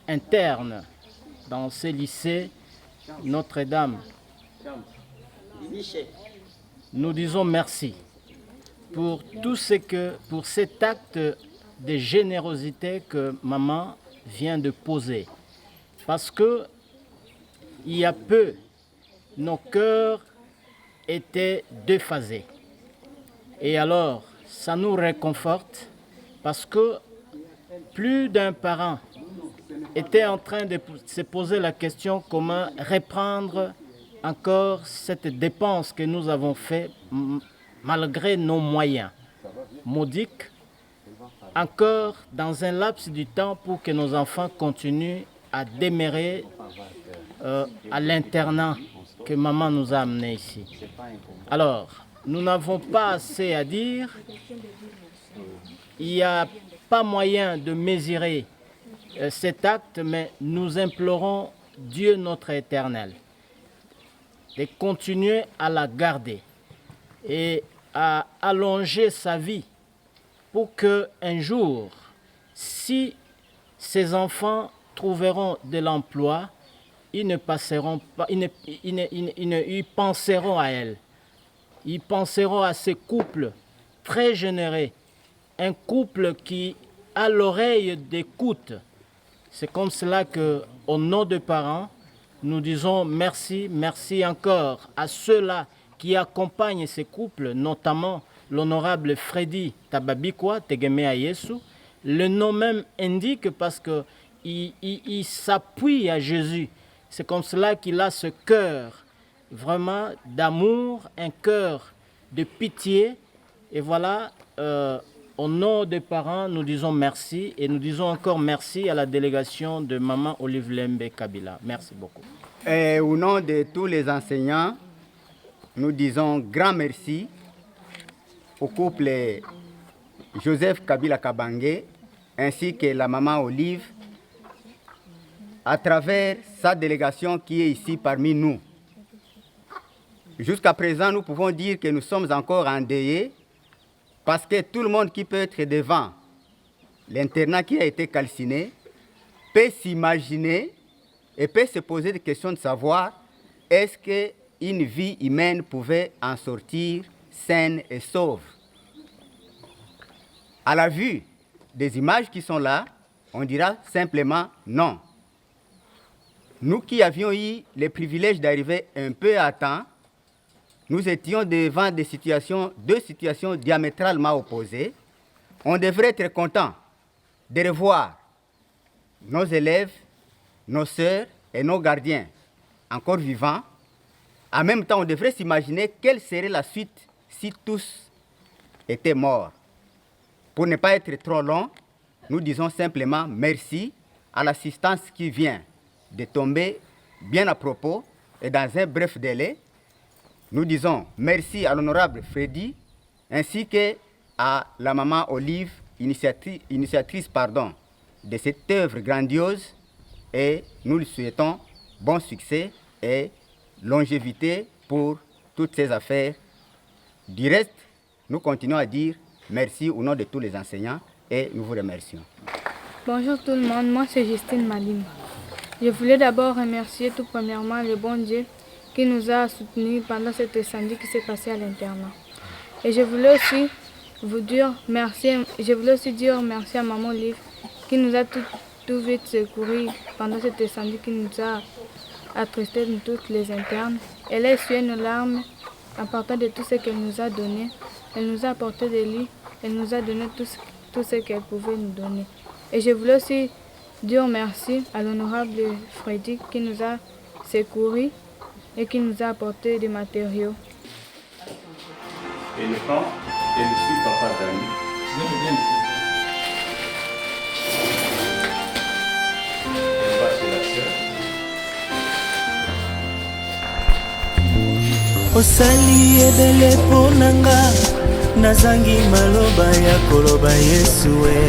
internes dans ces lycées Notre-Dame, nous disons merci pour pour cet acte de générosité que maman vient de poser. Parce que il y a peu, nos cœurs étaient déphasés. Et alors, ça nous réconforte parce que plus d'un parent était en train de se poser la question comment reprendre encore cette dépense que nous avons faite malgré nos moyens modiques, encore dans un laps du temps pour que nos enfants continuent à demeurer à l'internat que maman nous a amenés ici. Alors, nous n'avons pas assez à dire. Il n'y a pas moyen de mesurer cet acte, mais nous implorons Dieu notre Éternel de continuer à la garder et à allonger sa vie pour qu'un jour, si ces enfants trouveront de l'emploi, ils ne passeront pas, ils penseront à elle. Ils penseront à ce couple très généreux, un couple qui a l'oreille d'écoute. C'est comme cela qu'au nom des parents, nous disons merci, merci encore à ceux-là qui accompagnent ces couples, notamment l'honorable Freddy Tababikwa Tegeme Ayesu. Le nom même indique parce qu'il s'appuie à Jésus. C'est comme cela qu'il a ce cœur vraiment d'amour, un cœur de pitié Et voilà, au nom des parents, nous disons merci et nous disons encore merci à la délégation de Maman Olive Lembe Kabila. Merci beaucoup. Et au nom de tous les enseignants, nous disons grand merci au couple Joseph Kabila Kabange ainsi que la Maman Olive à travers sa délégation qui est ici parmi nous. Jusqu'à présent, nous pouvons dire que nous sommes encore endeuillés parce que tout le monde qui peut être devant l'internat qui a été calciné peut s'imaginer et peut se poser des questions de savoir est-ce qu'une vie humaine pouvait en sortir saine et sauve. À la vue des images qui sont là, on dira simplement non. Nous qui avions eu le privilège d'arriver un peu à temps, nous étions devant deux situations diamétralement opposées. On devrait être content de revoir nos élèves, nos sœurs et nos gardiens encore vivants. En même temps, on devrait s'imaginer quelle serait la suite si tous étaient morts. Pour ne pas être trop long, nous disons simplement merci à l'assistance qui vient de tomber bien à propos et dans un bref délai. Nous disons merci à l'honorable Freddy ainsi qu'à la Maman Olive, initiatrice de cette œuvre grandiose, et nous lui souhaitons bon succès et longévité pour toutes ces affaires. Du reste, nous continuons à dire merci au nom de tous les enseignants et nous vous remercions. Bonjour tout le monde, moi c'est Justine Malim. Je voulais d'abord remercier tout premièrement le bon Dieu qui nous a soutenus pendant cet incendie qui s'est passé à l'internat. Et je voulais aussi dire merci à Maman Olive qui nous a tout vite secouru pendant cet incendie qui nous a attristés nous toutes les internes. Elle a essuyé nos larmes en partant de tout ce qu'elle nous a donné. Elle nous a apporté des lits, elle nous a donné tout ce qu'elle pouvait nous donner. Et je voulais aussi dire merci à l'honorable Freddy qui nous a secourus et qui nous a apporté des matériaux. Et le camp, et je suis papa Dani. Elle va chez la sœur. Osali ebele ponanga nazangi maloba ya koloba Yesue.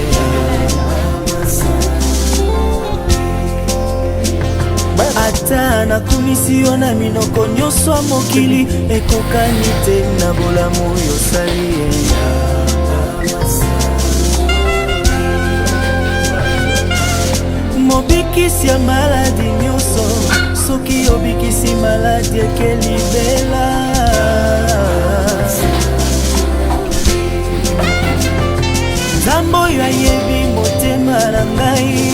Ata nakumisi yo na minoko nyonso mokili ekokani te na bolamu yosali mobikisi ya maladi nyonso soki obikisi maladi ekelibela nzambe oyo ayebi motema na ngai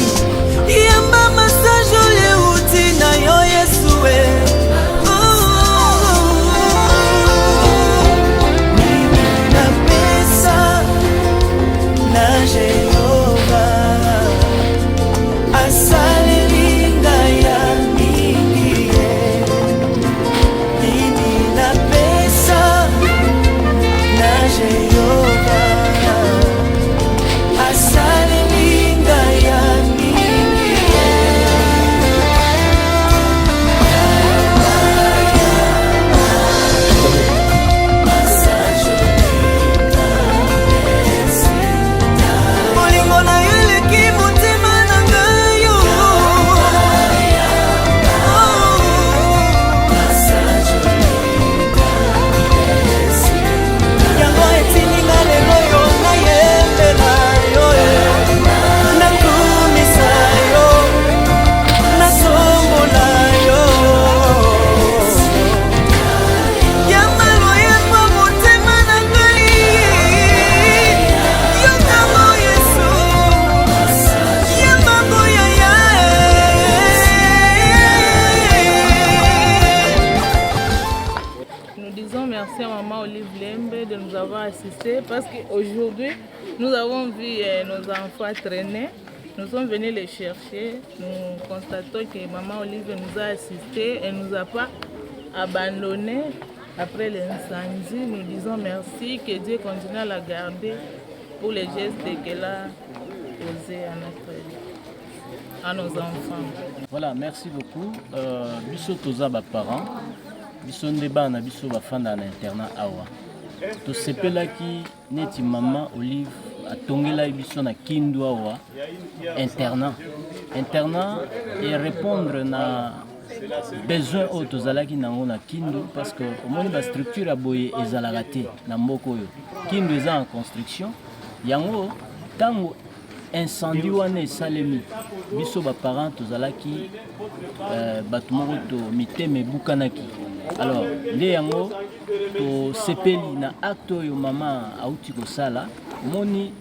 yamba massage oleuti na yo Yesue. Mimi napesa na Jehova asaleli ngai ya mingi. Mimi napesa na Jehova asaleli ngai ya mingi. Parce qu'aujourd'hui, nous avons vu nos enfants traîner. Nous sommes venus les chercher. Nous constatons que Maman Olive nous a assistés. Elle ne nous a pas abandonnés. après l'incendie, nous disons merci, que Dieu continue à la garder pour les gestes qu'elle a posés à nos enfants. Voilà, merci beaucoup. Biso toza ba parents, biso ndeba na biso bafanda na internat awa. To sepelaki neti maman Olive atongela biso na Kindu awa internat. Internat et répondre na besoin au tozalaki nango na Kindu parce que au moins la structure a boye ezalaka te na mboko yo. Kindu eza en construction. Yango tango incendie wana esalemi biso ba parents tozalaki bato moko to miteme bukanaki. Alors nde yango to sepeli na acte oyo mama auti kosala moni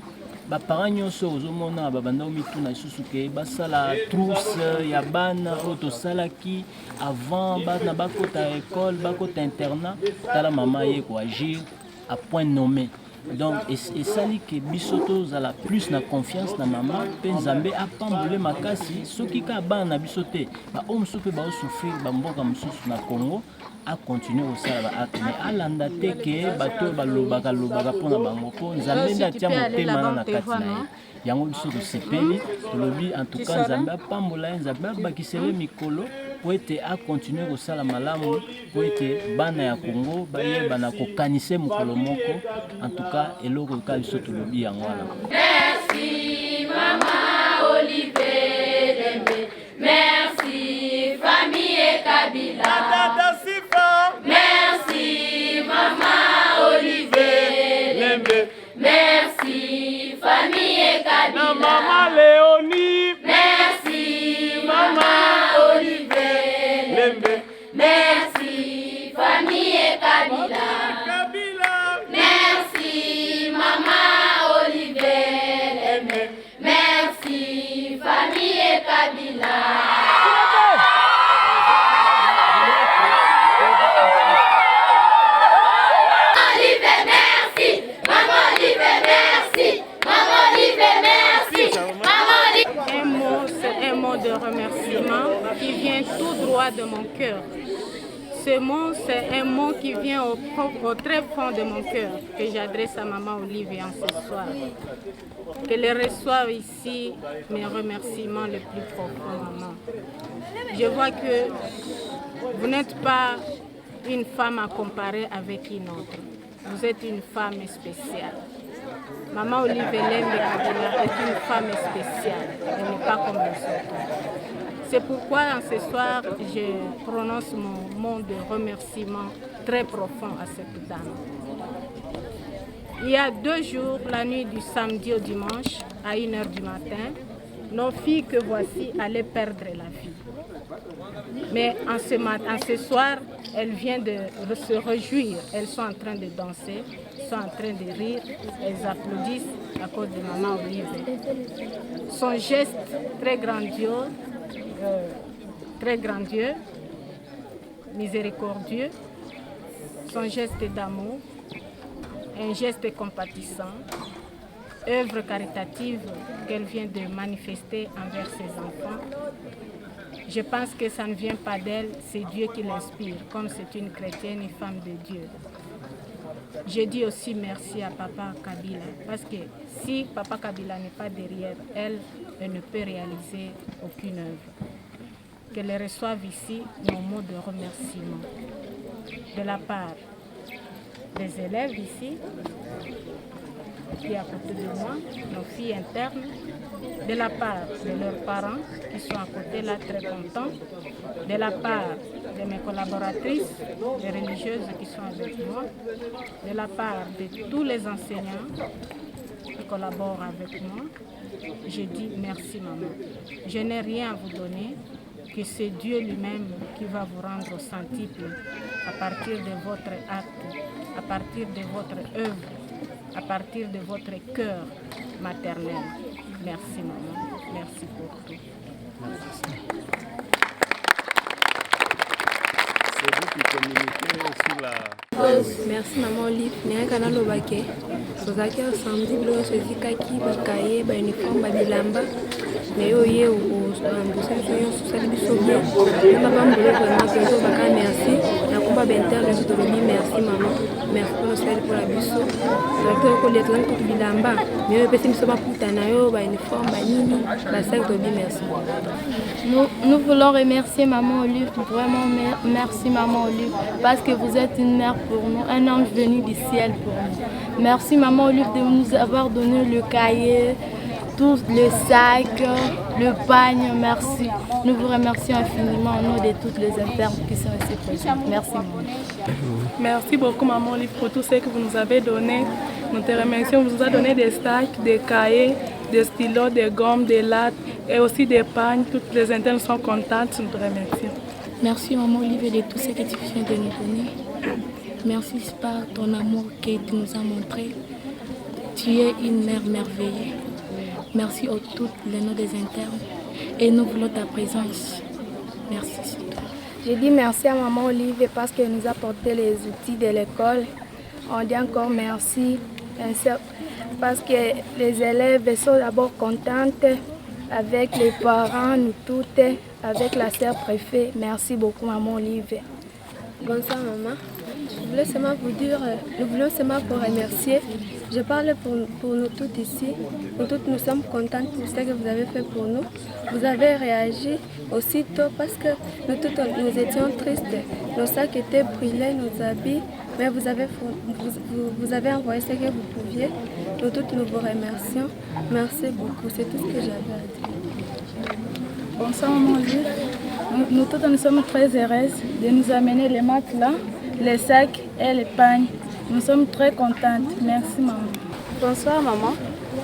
ba parents nyonso ozomona babanda mituna isusu ke basala trousse ya bana oyo tosalaki avant bana bakota école bakota internat tala mama ye ko agir à point nommé. Donc, et ça dit que bisoto a plus na confiance na maman, penzambe a pambulé makasi, ce qui a ban na bisoté, ba homme soupe ba souffrir, ba mboka msusu na Congo, a continuer au sala acte, mais à l'andate que bato ba lobaka pona bango po, nzambe nda tia motema na katina. Yango biso de sepeli, lobby en tout cas nzambe a pambola nzambe ba kisele mikolo. Pour être à continuer au salamalamu, pour être bana ya Congo, baye bana ko kanise mukolo moko, en tout cas eloko ka biso to lobi yango wana. Merci maman Olivier Lembe, merci famille Kabila. Merci maman Olivier Lembe, merci famille Kabila. Maman Léonie, merci maman. Merci famille Kabila. Merci maman Olivier. Merci famille Kabila. Olivier, merci. Maman Olivier, merci. Maman Olivier, merci. Un mot, c'est un mot de remerciement qui vient tout droit de mon cœur. Ce mot, c'est un mot qui vient au très fond de mon cœur, que j'adresse à maman Olivier en ce soir. Qu'elle reçoive ici mes remerciements les plus profonds, maman. Je vois que vous n'êtes pas une femme à comparer avec une autre. Vous êtes une femme spéciale. Maman Olivier Lembe Kabila est une femme spéciale. Elle n'est pas comme les autres. C'est pourquoi en ce soir, je prononce mon mot de remerciement très profond à cette dame. Il y a 2 jours, la nuit du samedi au dimanche, à 1h du matin, nos filles que voici allaient perdre la vie. Mais en ce soir, elles viennent de se réjouir. Elles sont en train de danser, sont en train de rire, elles applaudissent à cause de maman Olivier. Son geste très grandiose, miséricordieux, son geste d'amour, un geste compatissant, œuvre caritative qu'elle vient de manifester envers ses enfants. Je pense que ça ne vient pas d'elle, c'est Dieu qui l'inspire, comme c'est une chrétienne, une femme de Dieu. Je dis aussi merci à Papa Kabila, parce que si Papa Kabila n'est pas derrière elle, elle ne peut réaliser aucune œuvre. Qu'elle reçoive ici nos mots de remerciement de la part des élèves ici, qui est à côté de moi, nos filles internes, de la part de leurs parents qui sont à côté là très contents, de la part de mes collaboratrices, les religieuses qui sont avec moi, de la part de tous les enseignants qui collaborent avec moi. Je dis merci maman. Je n'ai rien à vous donner, que c'est Dieu lui-même qui va vous rendre au centuple à partir de votre acte, à partir de votre œuvre, à partir de votre cœur maternel. Merci maman, merci pour tout. C'est vous qui communiquez sur la... Merci maman Olive. Nayaka nalobake tozalaki ensemble biloko tozikaki bakaye bauniforme babilamba me oye obosa biso nyonso osali biso bien na babambolo vraimen mpenza obaka merci nakumba ba benter le tout le merci maman merci pour nous pour la biso donc ko les temps tout bilamba mais pe sim soba putana yo ba uniforme ba nini ba sac to bi merci. Nous voulons remercier maman Olive, vraiment merci maman Olive, parce que vous êtes une mère pour nous, un ange venu du ciel pour nous. Merci maman Olive de nous avoir donné le cahier, tout le sac, le pagne, merci. Nous vous remercions infiniment au nom de toutes les internes qui sont ici présentes. Merci maman. Merci beaucoup maman Olive pour tout ce que vous nous avez donné. Nous te remercions, vous nous avez donné des sacs, des cahiers, des stylos, des gommes, des lattes et aussi des pagnes. Toutes les internes sont contentes, nous te remercions. Merci maman Olive de tout ce que tu viens de nous donner. Merci par ton amour que tu nous as montré. Tu es une mère merveilleuse. Merci à tous les noms des internes et nous voulons ta présence. Merci. Je dis merci à maman Olive parce qu'elle nous a apporté les outils de l'école. On dit encore merci parce que les élèves sont d'abord contentes avec les parents, nous toutes, avec la sœur préfet. Merci beaucoup maman Olive. Bonsoir maman. Je voulais seulement vous dire, nous voulons seulement vous remercier. Je parle pour nous toutes ici. Nous toutes nous sommes contentes de ce que vous avez fait pour nous. Vous avez réagi aussitôt parce que nous toutes nous étions tristes. Nos sacs étaient brûlés, nos habits, mais vous avez envoyé ce que vous pouviez. Nous toutes nous vous remercions. Merci beaucoup. C'est tout ce que j'avais à dire. Bonsoir maman Olive. Nous toutes nous sommes très heureuses de nous amener les matelas, les sacs et les pagnes. Nous sommes très contentes. Merci maman. Bonsoir maman.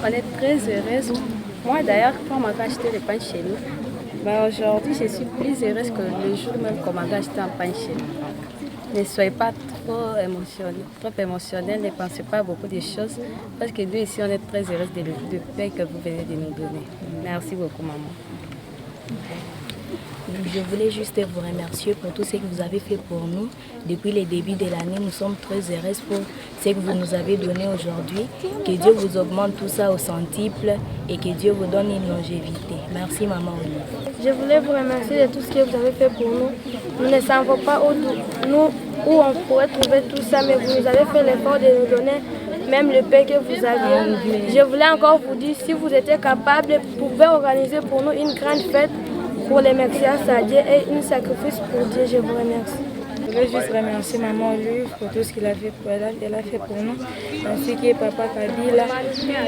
On est très heureuses. Moi d'ailleurs, quand on m'a acheté les pagnes chez nous, aujourd'hui je suis plus heureuse que le jour même qu'on m'a acheté un pain chez nous. Ne soyez pas trop émotionnels, ne pensez pas à beaucoup de choses parce que nous ici on est très heureuses de paix que vous venez de nous donner. Merci beaucoup maman. Je voulais juste vous remercier pour tout ce que vous avez fait pour nous. Depuis le début de l'année, nous sommes très heureux pour ce que vous nous avez donné aujourd'hui. Que Dieu vous augmente tout ça au centuple et que Dieu vous donne une longévité. Merci maman Olive. Je voulais vous remercier de tout ce que vous avez fait pour nous. Nous ne savons pas où on pourrait trouver tout ça, mais vous nous avez fait l'effort de nous donner même le pain que vous aviez. Je voulais encore vous dire, si vous étiez capable, vous pouvez organiser pour nous une grande fête pour les Mexicains à Dieu et un sacrifice pour Dieu. Je vous remercie. Je voulais juste remercier maman Olive pour tout ce qu'elle a fait pour nous, ainsi que papa Kabila,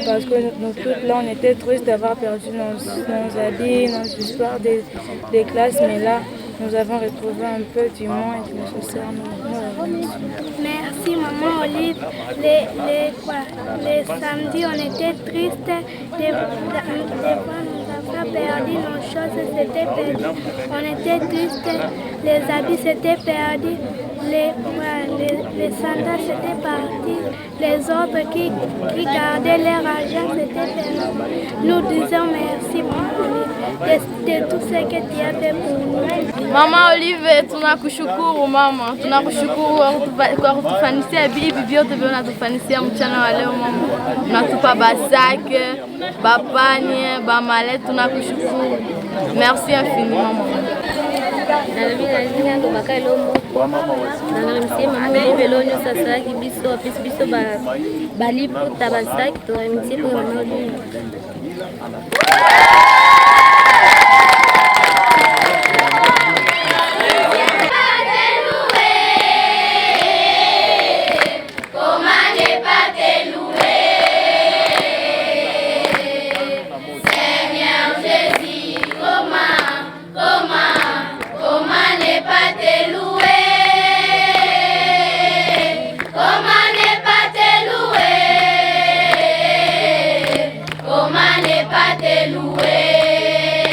parce que nous toutes là, on était tristes d'avoir perdu nos habits, nos histoires des classes, mais là, nous avons retrouvé un peu du moins et de nécessaire. Merci maman Olive. Les samedis, on était tristes. Des fois, nous avons perdu nos choses, c'était perdu. On était tristes. Les habits, c'était perdu. Les sandales, c'était parti. Les autres qui gardaient leur argent, c'était perdu. Nous disons merci maman Olive de tout ce que tu as fait pour nous. Mama Olive, tunakushukuru mama, tunakushukuru kwa kutufanisia hivi vyote vile unatufanisia mchana wa leo mama. Unatupa basake, bapanye, bamale, tunakushukuru. Merci infiniment mama. Pas te louer.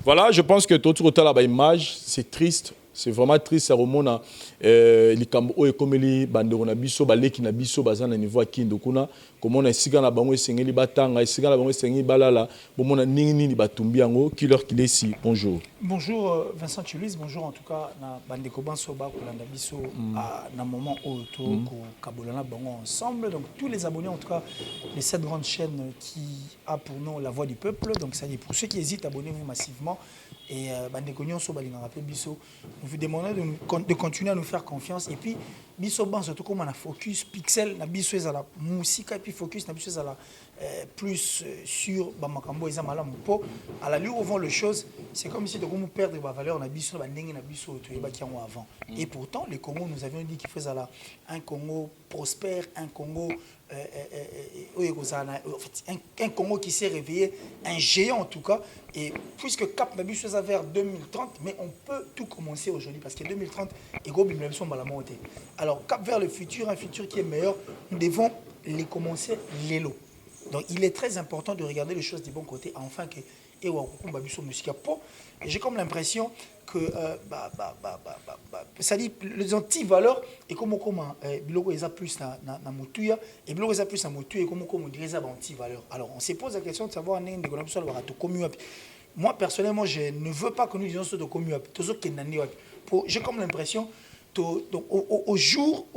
Voilà, je pense que tout le image, c'est triste. C'est vraiment triste. Les Cambo et comme les bandeurs na biso, baleki na biso, bazan na niveau kindokuna. Comment on a essayé na bango sengeli batanga, essayé na bango sengeli balala. Bon on a nini batumbi ango. Qui leur qu'il est ici. Bonjour. Bonjour Vincent Chulis. Bonjour en tout cas na bandeko bansoba kolanda biso à na moment auto ko kabolana bango ensemble. Donc tous les abonnés en tout cas de cette grande chaîne qui a pour nom la voix du peuple. Donc ça dit pour ceux qui hésitent, abonnez-vous massivement. Et Biso, nous vous demandons de continuer à nous faire confiance. Et puis, Biso Ban, surtout comme on a focus, Pixel, na Biso est à la musique, et puis focus, na Biso est à la plus sur Bamakambo et Zamalam. À la lueur où vont les choses, c'est comme si nous perdre la valeur, na Biso, na Biso, avant. Et pourtant, les Congos, nous avions dit qu'il faisait un Congo prospère, un Congo. Un Congo qui s'est réveillé, un géant en tout cas, et puisque Cap n'a plus vers 2030, mais on peut tout commencer aujourd'hui parce que 2030 alors Cap vers le futur, un futur qui est meilleur, nous devons les commencer l'élo. Donc il est très important de regarder les choses du bon côté afin que j'ai comme l'impression que ça dit les anti-valeurs et comme biloko eza plus na motuya et biloko eza plus na motuya et comme on dirait ça anti-valeurs. Alors on se pose la question de savoir moi personnellement je ne veux pas que nous disions ce de commun j'ai comme l'impression au jour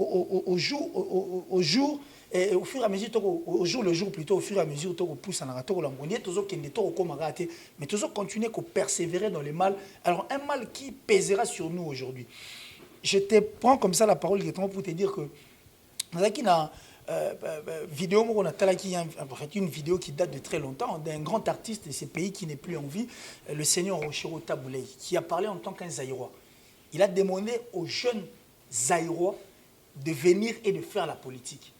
et au fur et à mesure, au jour le jour plutôt, au fur et à mesure, on pousse en arrière, mais toujours continuer à persévérer dans le mal. Alors un mal qui pèsera sur nous aujourd'hui. Je te prends comme ça la parole pour te dire que vidéo, on a une vidéo qui date de très longtemps d'un grand artiste de ces pays qui n'est plus en vie, le seigneur Rochero Taboulay, qui a parlé en tant qu'un Zaïrois. Il a demandé aux jeunes Zaïrois de venir et de faire la politique.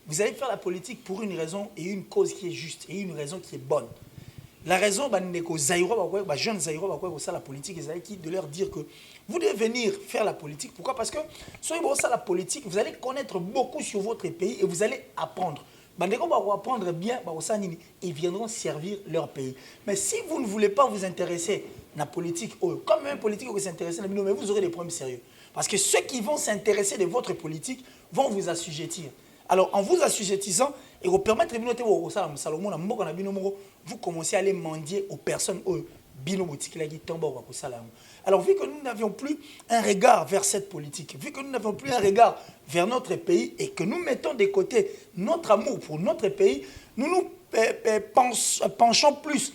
Vous allez faire la politique pour une raison et une cause qui est juste et une raison qui est bonne. La raison, jeunes Zaïrois, la politique, qui de leur dire que vous devez venir faire la politique. Pourquoi? Parce que si vous faites la politique, vous allez connaître beaucoup sur votre pays et vous allez apprendre. Vous apprendre bien, ils viendront servir leur pays. Mais si vous ne voulez pas vous intéresser à la politique, comme un politique qui s'intéresse à la politique, vous aurez des problèmes sérieux. Parce que ceux qui vont s'intéresser de votre politique vont vous assujettir. Alors, en vous assujettissant, et vous permettre de vous commencez à aller mendier aux personnes. Alors, vu que nous n'avions plus un regard vers cette politique, vu que nous n'avions plus un regard vers notre pays et que nous mettons de côté notre amour pour notre pays, nous nous penchons plus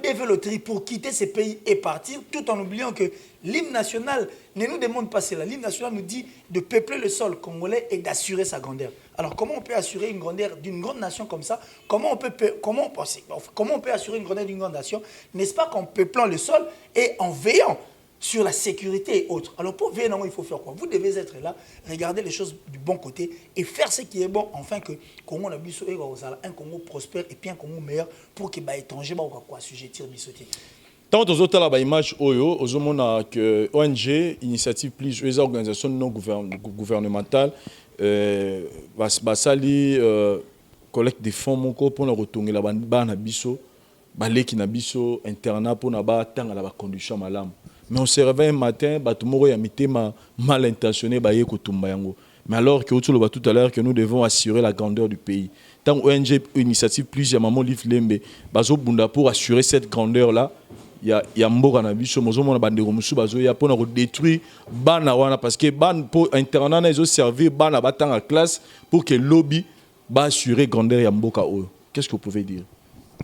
développer pour quitter ces pays et partir, tout en oubliant que l'hymne national ne nous demande pas cela. L'hymne national nous dit de peupler le sol congolais et d'assurer sa grandeur. Alors comment on peut assurer une grandeur d'une grande nation comme ça? Comment on peut assurer une grandeur d'une grande nation? N'est-ce pas qu'en peuplant le sol et en veillant sur la sécurité et autres. Alors pour veiller, il faut faire quoi? Vous devez être là, regarder les choses du bon côté et faire ce qui est bon, enfin que Congo a un Congo prospère et puis un Congo meilleur pour que les étrangers soient assujettis. Tant aux autres là, image Oyo, aux hommes que ONG, initiative plus, les organisations non gouvernementales, basali collecte des fonds pour nous retourner là-bas na biso, baleki na biso internat pour na ba tanga la condition malam. Mais on se réveille un matin, batumoro ya mitema mal intentionné baye kotumba yango. Mais alors que tout à l'heure que nous devons assurer la grandeur du pays. Tant ONG initiative plus ya maman Liv Lembe, bazo bunda pour assurer cette grandeur là. Il y a mboka na biso mozomona bandeko musu bazo ya pona ko détruire bana wana parce que ban pour internat na zo servir bana batanga classe pour que lobby ba assurer grandeur ya mboka oyo. Qu'est-ce que vous pouvez dire?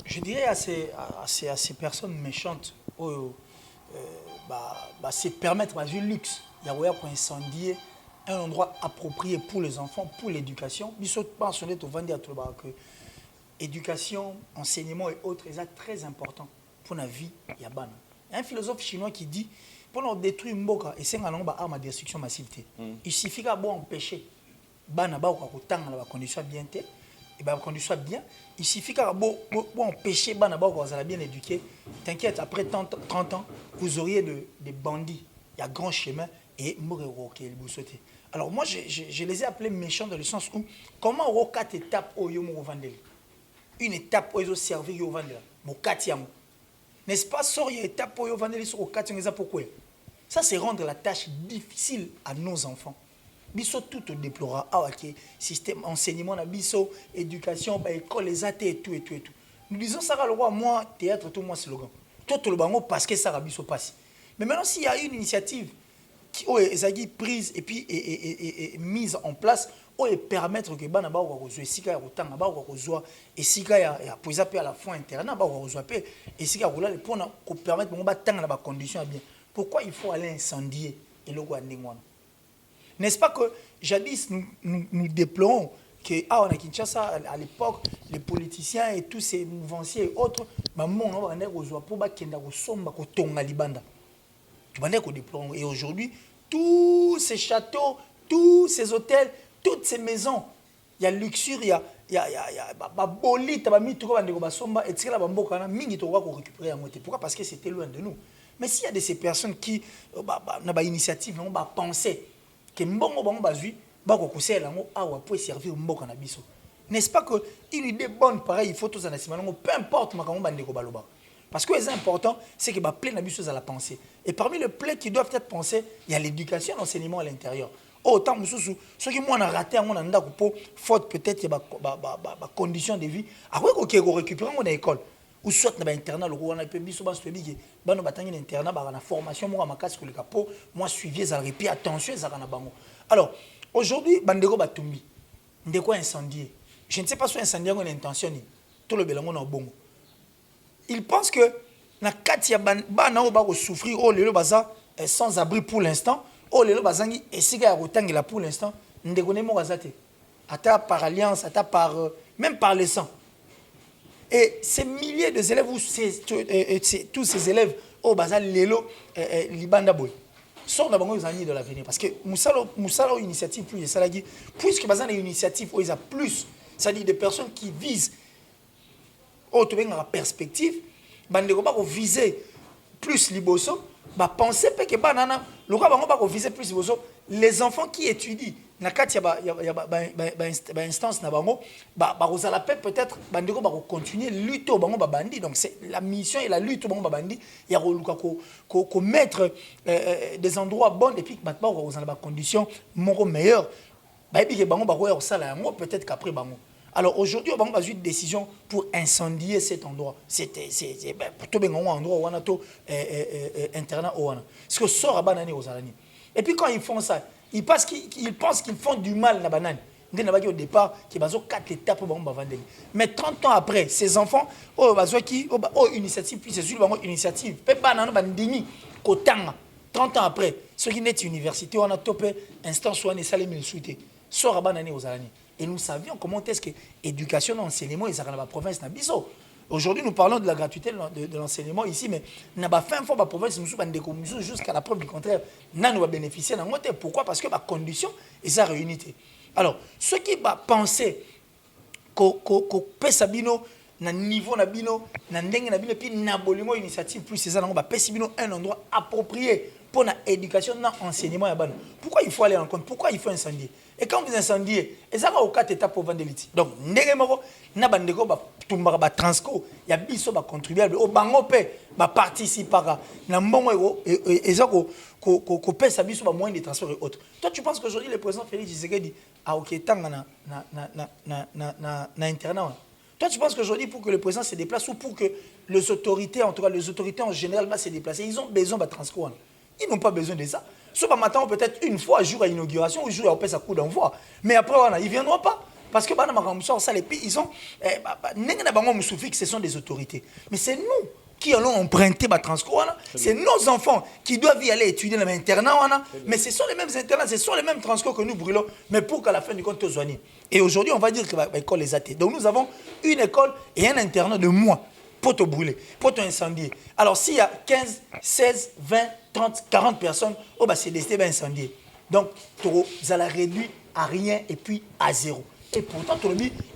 Je dirais à ces personnes méchantes c'est permettre du luxe pour incendier un endroit approprié pour les enfants, pour l'éducation. Ils sont pensionnés au Vendée à tout que éducation, enseignement et autres, c'est très important pour la vie. Il y a un philosophe chinois qui dit pour détruire Mboka et c'est un arme à destruction massive. Il suffit qu'à empêcher bana ba ko tanga la condition bien et ben condition bien. Il suffit qu'à empêcher bana ba ko bien éduqué. T'inquiète, après 30 ans, vous auriez des bandits. Il y a grand chemin et Morero qui est le sauter. Alors moi je les ai appelés méchants dans le sens où comment on 4 étapes au Yomo Vandel. Une étape où ils ont servi au Vandel. bokati yango. N'est-ce pas, sort y a étape pour vendre sur okati ngeza pourquoi? Ça c'est rendre la tâche difficile à nos enfants. Biso tout au déplora ok système enseignement na biso éducation ba école les athées et tout. Nous disons ça le roi moi théâtre tout moi slogan. Tout le bango parce que ça biso passe. Mais maintenant s'il y a une initiative qui est prise et puis mise en place et permettre que bana ba ko zo esika ya kotanga ba ko zo esika ya poza pe à la fin internat ba ko zo pe esika ko la pour ko permettre ba tanga na ba conditions bien. Pourquoi il faut aller incendier et le roi ndingwana? N'est-ce pas que jadis nous déplorons que on a Kinshasa à l'époque les politiciens et tous ces mouvanciers et autres maman on va aller ko zo pour ba kenda ko somba ko tonga libanda. Et aujourd'hui, tous ces châteaux, tous ces hôtels, toutes ces maisons, il y a luxure, il y a bolite, il y a récupérer. Pourquoi? Parce que c'était loin de nous. Mais s'il y a de ces personnes qui ont une initiative, ont pensé que servir n'est-ce pas qu'une idée bonne pareil, il faut tous en assumer, peu importe parce que c'est important, c'est que plein de choses à la pensée. Et parmi les plaies qui doivent être pensées, il y a l'éducation et l'enseignement à l'intérieur. Autant ceux qui m'ont raté, on a faute peut-être de conditions de vie. Après qu'on récupère dans l'école ou soit dans l'internat, on a pu dire que dans l'internat, la formation, moi suivi, ça répit attention, ça alors aujourd'hui, bandeko batumbi, ndeko incendié. Je ne sais pas si incendié on a intention tout le belango na bongo. Il pense que na kati ya bana o ba ko souffrir o lelo baza sans abri pour l'instant, o lelo bazangi esika ya kotangela pour l'instant, ndeko ne mo bazate. Ata par alliance, ata par même par le sang. Et ces milliers de élèves tous ces élèves au baza lelo libanda boy. Sont d'abord les amis de l'avenir parce que Moussalo initiative plus ça l'a dit puisque bazan une initiative où ils a plus, c'est-à-dire des personnes qui visent autre la perspective, bandeko ba ko viser plus liboso, ba penser que banana, le roi ba ko viser plus liboso, les enfants qui étudient na kati ya instance na bango ba kozala peut-être bandeko ba ko continuer lutte au bango ba bandi, donc c'est la mission et la lutte au bango ba bandi ya ko mettre des endroits bons et puis ba kozala ba conditions moko meilleures ba ebi ke bango ba ko ya sala yango peut-être qu'après bango. Alors aujourd'hui, on va une décision pour incendier cet endroit. C'est plutôt un endroit où on a tout internat. Parce que sort à banane aux araignées. Et puis quand ils font ça, ils pensent qu'ils font du mal à la banane. Au départ, qui ont 4 étapes pour vendre. Mais 30 ans après, ces enfants, une initiative, puis c'est une initiative. 30 ans après, ceux qui sont université, on a topé instance où on est salé mille souhaité. Sort à banane aux araignées. Et nous savions comment est-ce que l'éducation, l'enseignement, ils sont dans la province de Bisso. Aujourd'hui, nous parlons de la gratuité de l'enseignement ici, mais nous avons fait une fois la province, nous avons jusqu'à la preuve du contraire, nous avons bénéficié de la. Pourquoi? Parce que la condition est sa réunité. Alors, ceux qui pensaient qu'on peut s'abino, na niveau na bino, na ndenge na bino, puis na bolimo initiative, plus c'est ça, on va peut un endroit approprié pour l'éducation, l'enseignement. Pourquoi il faut aller en compte? Pourquoi il faut incendier? Et quand vous incendiez, et ça va aux 4 étapes pour vendre l'élite. Donc, ndenge na bandeko ba tumbaka ba transco, ya biso ba contribuable, au bango pe ba participera, na mbongo et ça ko pesa biso ba moyen de transport et autres. Toi, tu penses qu'aujourd'hui le président Félix Tshisekedi a ok tanga na internat. Toi, tu penses qu'aujourd'hui, pour que le président se déplace ou pour que les autorités, en tout cas les autorités en général, se déplacent, ils ont besoin de transport. Ils n'ont pas besoin de ça. Soit maintenant peut-être une fois, jour à l'inauguration, ou jour à un coup d'envoi. Mais après, ils ne viendront pas. Parce que ils ont. Ce sont des autorités. Mais c'est nous qui allons emprunter le transport. C'est nos enfants qui doivent y aller étudier dans l'internat. Mais ce sont les mêmes internats, ce sont les mêmes transports que nous brûlons. Mais pour qu'à la fin du compte, tous soignés. Et aujourd'hui, on va dire que l'école les athées. Donc nous avons une école et un internat de mois pour te brûler, pour te incendier. Alors s'il y a 15, 16, 20, 30, 40 personnes, c'est décidé d'incendier. Donc tu allais réduire à rien et puis à zéro. Et pourtant,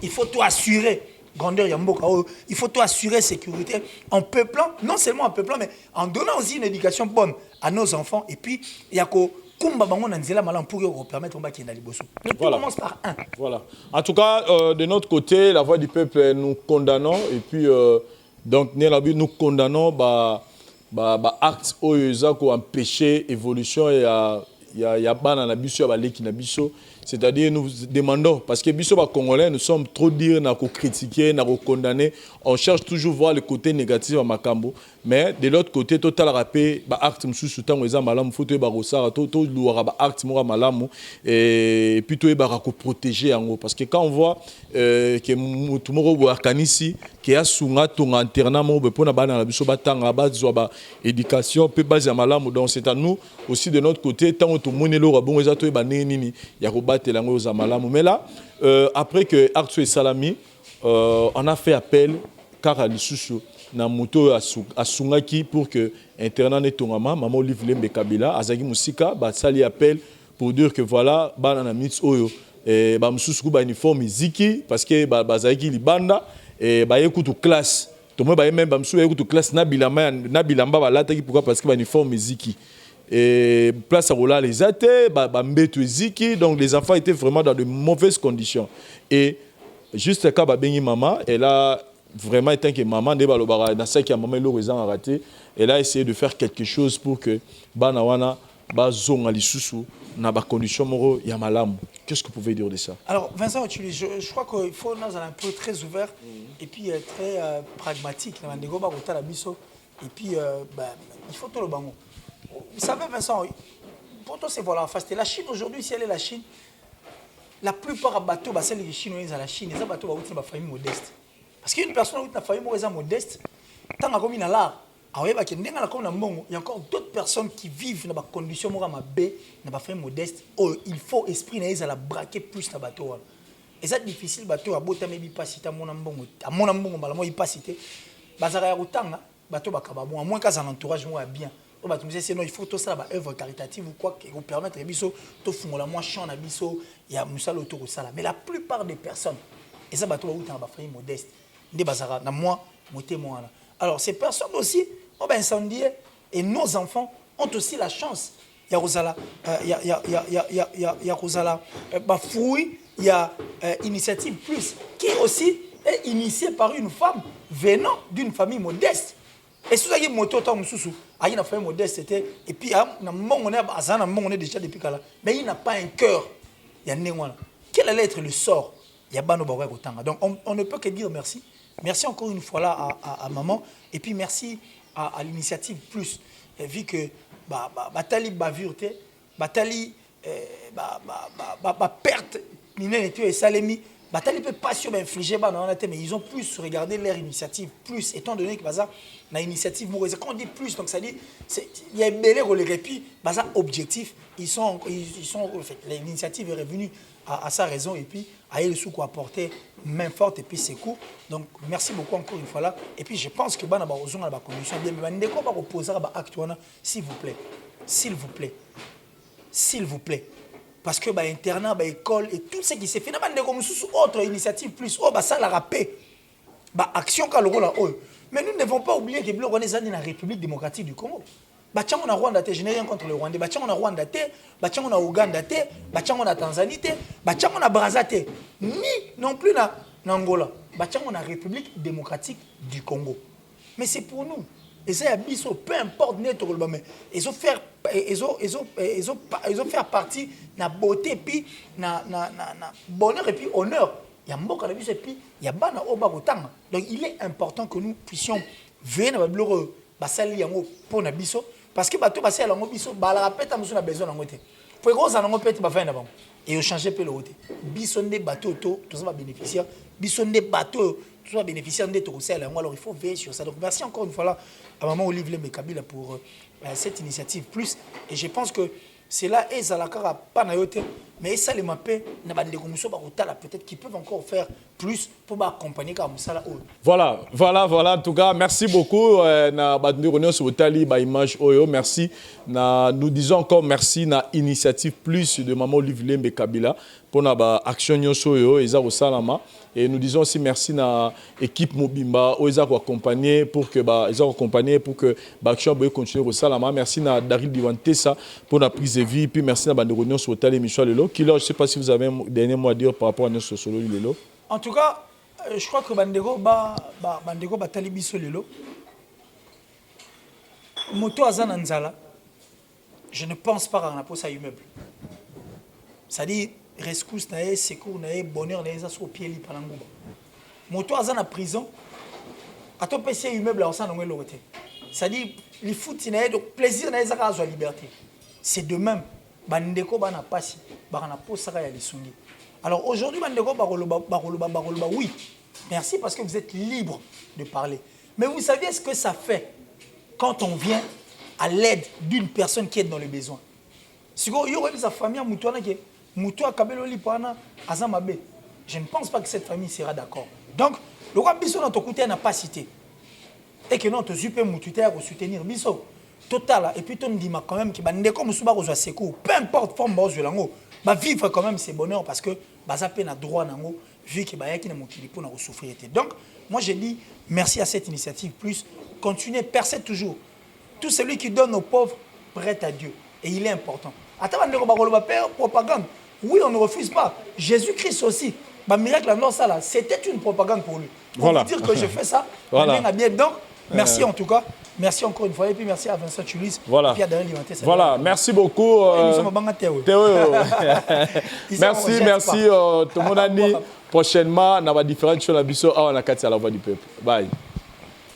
il faut tout assurer. Grandeur Yamboka, il faut tout assurer sécurité en peuplant, non seulement en peuplant, mais en donnant aussi une éducation bonne à nos enfants. Et puis, il y a pour permettre tout commence par un. Voilà. En tout cas, de notre côté, la voix du peuple, nous condamnons. Et puis, Donc nous condamnons acte oyo ko empêcher évolution ya bana na biso ya baleki na biso. C'est-à-dire nous demandons, parce que biso ba Congolais, nous sommes trop durs na ko critiquer, na ko condamner, on cherche toujours voir le côté négatif à makambo, mais de l'autre côté total rappé ba acte mususu tango eza malamu foto ba rosara to luara ba acte mora malamu et puis to ba ko protéger yango parce que quand on voit que mutu moko bo akanisi que a sunga tonga internat mo be pona bana na biso batanga ba zwa ba éducation pe base ya malamu, donc c'est à nous aussi de notre côté tant to monelo rabongo eza to ba nini ya ko batela ngo za malamu. Mais là après que acte et salami on a fait appel car à l'isusu na moto asungaki pour que internat netongama maman Olive Lembe Kabila azaki musika ba sali appel pour dire que voilà bana na mix oyo et ba mususu ba uniforme ziki parce que ba zaki libanda et ba yekutu classe to mo ba même ba mususu yekutu classe na bilamba ba lataki pourquoi parce que ba uniforme ziki et place à rola les athées ba mbetu ziki, donc les enfants étaient vraiment dans de mauvaises conditions et juste quand ba bengi maman elle a vraiment étant que maman dans ce qui a maman a raté, elle a essayé de faire quelque chose pour que banawana bazonga lisusu na ba condition moro ya malamu. Qu'est-ce que vous pouvez dire de ça? Alors Vincent, je crois qu'il faut nous un peu très ouvert et puis très pragmatique et puis il faut tout le bango. Vous savez Vincent, pour toi c'est voilà, la Chine aujourd'hui, si elle est la Chine, la plupart des bateaux c'est les Chinois à la Chine, les bateaux ont une famille modeste. Parce qu'une personne qui a une famille modeste, tant qu'il y a l'art, il y a encore d'autres personnes qui vivent dans des conditions dans des familles modestes. Il faut esprit à la braquer plus dans bateau. Et c'est difficile bateau à botter mais pas citer à mon ambongo moi il pas citer. Bazara utanga bateau bakababo à moins qu'à un entourage moi bien. Il faut tout ça œuvre caritative ou quoi qui vous permettre biso to fungola moi champ na biso ya musala autour ça là. Mais la plupart des personnes et ça bateau utanga ba famille modeste. Alors ces personnes aussi ont incendié et nos enfants ont aussi la chance. Il y a Rosala, fruit, il y a Initiative Plus qui aussi est initiée par une femme venant d'une famille modeste. Et si vous avez moto une famille modeste c'était et puis on est déjà depuis là, mais il n'a pas un cœur. Il y a quel allait être le sort? Il y a Bano Bawa Gotanga. Donc on ne peut que dire merci. Merci encore une fois là à maman et puis merci à l'Initiative Plus vu que batali bavurté batali perte minene et salemi batali peut pas sur infliger mais ils ont plus regardé leur Initiative Plus étant donné que baza na initiative mauvaise quand on dit plus donc ça dit il y a belé le répit baza objectif ils sont en fait l'initiative est revenue à sa raison et puis à elle sous quoi apporter main forte et puis ses coups. Donc merci beaucoup encore une fois là et puis je pense que bana ba ozonga ba condition bien mais ndeko ba reposer ba acte wana s'il vous plaît parce que ba internat ba école et tout ce qui s'est fait na ndeko mususu autre Initiative Plus ba ça la rapé ba action ka logo là mais nous ne devons pas oublier que biloko wana ezali na République démocratique du Congo. Bachango na Rwanda te, je n'ai rien contre le Rwandais. Bachango na Rwanda te, bachango na Ouganda te, bachango na Tanzanie te, bachango na Brazza te, ni non plus na Angola. Bachango na République démocratique du Congo. Mais c'est pour nous. Et ça y a biso, peu importe net au mais ils ont faire partie na beauté puis na bonheur et puis honneur. Il y a mboka na biso et puis il y a bana oba kotanga. Donc il est important que nous puissions venir na bloro basali yango pour na biso. Parce que bato basali yango biso bala peta musu na besoin nango te. Pour que ça nango peta ba fin na bango. Et au changer pe le route. Biso nde bato to ça va bénéficier. Biso nde bato to va bénéficier nde to sala yango alors il faut veiller sur ça. Donc merci encore une fois là à maman Olive Lembe Kabila pour cette initiative plus et je pense que c'est là et ça la cara pas na yote mais ça les mapé na bande ko muso ba kotala peut-être qu'ils peuvent encore faire plus pour accompagner comme ça là. Voilà en tout cas merci beaucoup na bande réunion sur Otali ba image oyo merci na nous disons encore merci na Initiative Plus de maman Olive Lembe Kabila pour na ba action nyoso yo eza au salama et nous disons aussi merci na équipe Mobimba oza ko accompagner pour que ba eza accompagner pour que ba action boye continuer au salama. Merci na Daryl Diwantesa pour la prise de vie puis merci na bande réunion sur Otali Michel Lelo. Kilo, je ne sais pas si vous avez un dernier mot à dire par rapport à notre solo Lelo. En tout cas, je crois que bandeko batali biso lelo moto azana nzala je ne pense pas qu'on a posé un immeuble. C'est-à-dire, rescousse, secours, bonheur, au pied li palangouba. Moto azan en prison, à ton PC immeuble, on s'en a l'autre. C'est-à-dire, les foot, donc plaisir, na la liberté. C'est de même. Bandeko bana passi, bana posaka ya lisungi. Alors aujourd'hui, bandeko baroloba, oui. Merci parce que vous êtes libre de parler. Mais vous savez ce que ça fait quand on vient à l'aide d'une personne qui est dans le besoin. Si vous avez sa famille, je ne pense pas que cette famille sera d'accord. Donc, le roi Bisso dans ton côté n'a pas cité. Et que non, tu peux soutenir Bisso. Total. Et puis, tu me dis quand même que peu importe forme de vivre quand même ses bonheurs parce que ça peine à droit vu que y a souffrir. Donc, moi, je dis merci à cette initiative. Plus, continuez, percez toujours. Tout celui qui donne aux pauvres prête à Dieu. Et il est important. Attends, propagande. Oui, on ne refuse pas. Jésus-Christ aussi. Miracle, c'était une propagande pour lui. Pour vous dire que je fais ça, voilà. Donc, merci en tout cas. Merci encore une fois. Et puis merci à Vincent Chulis. Voilà. Voilà, merci beaucoup. Merci. Tout le monde a dit prochainement, on a différentes choses à la voix du peuple. Bye.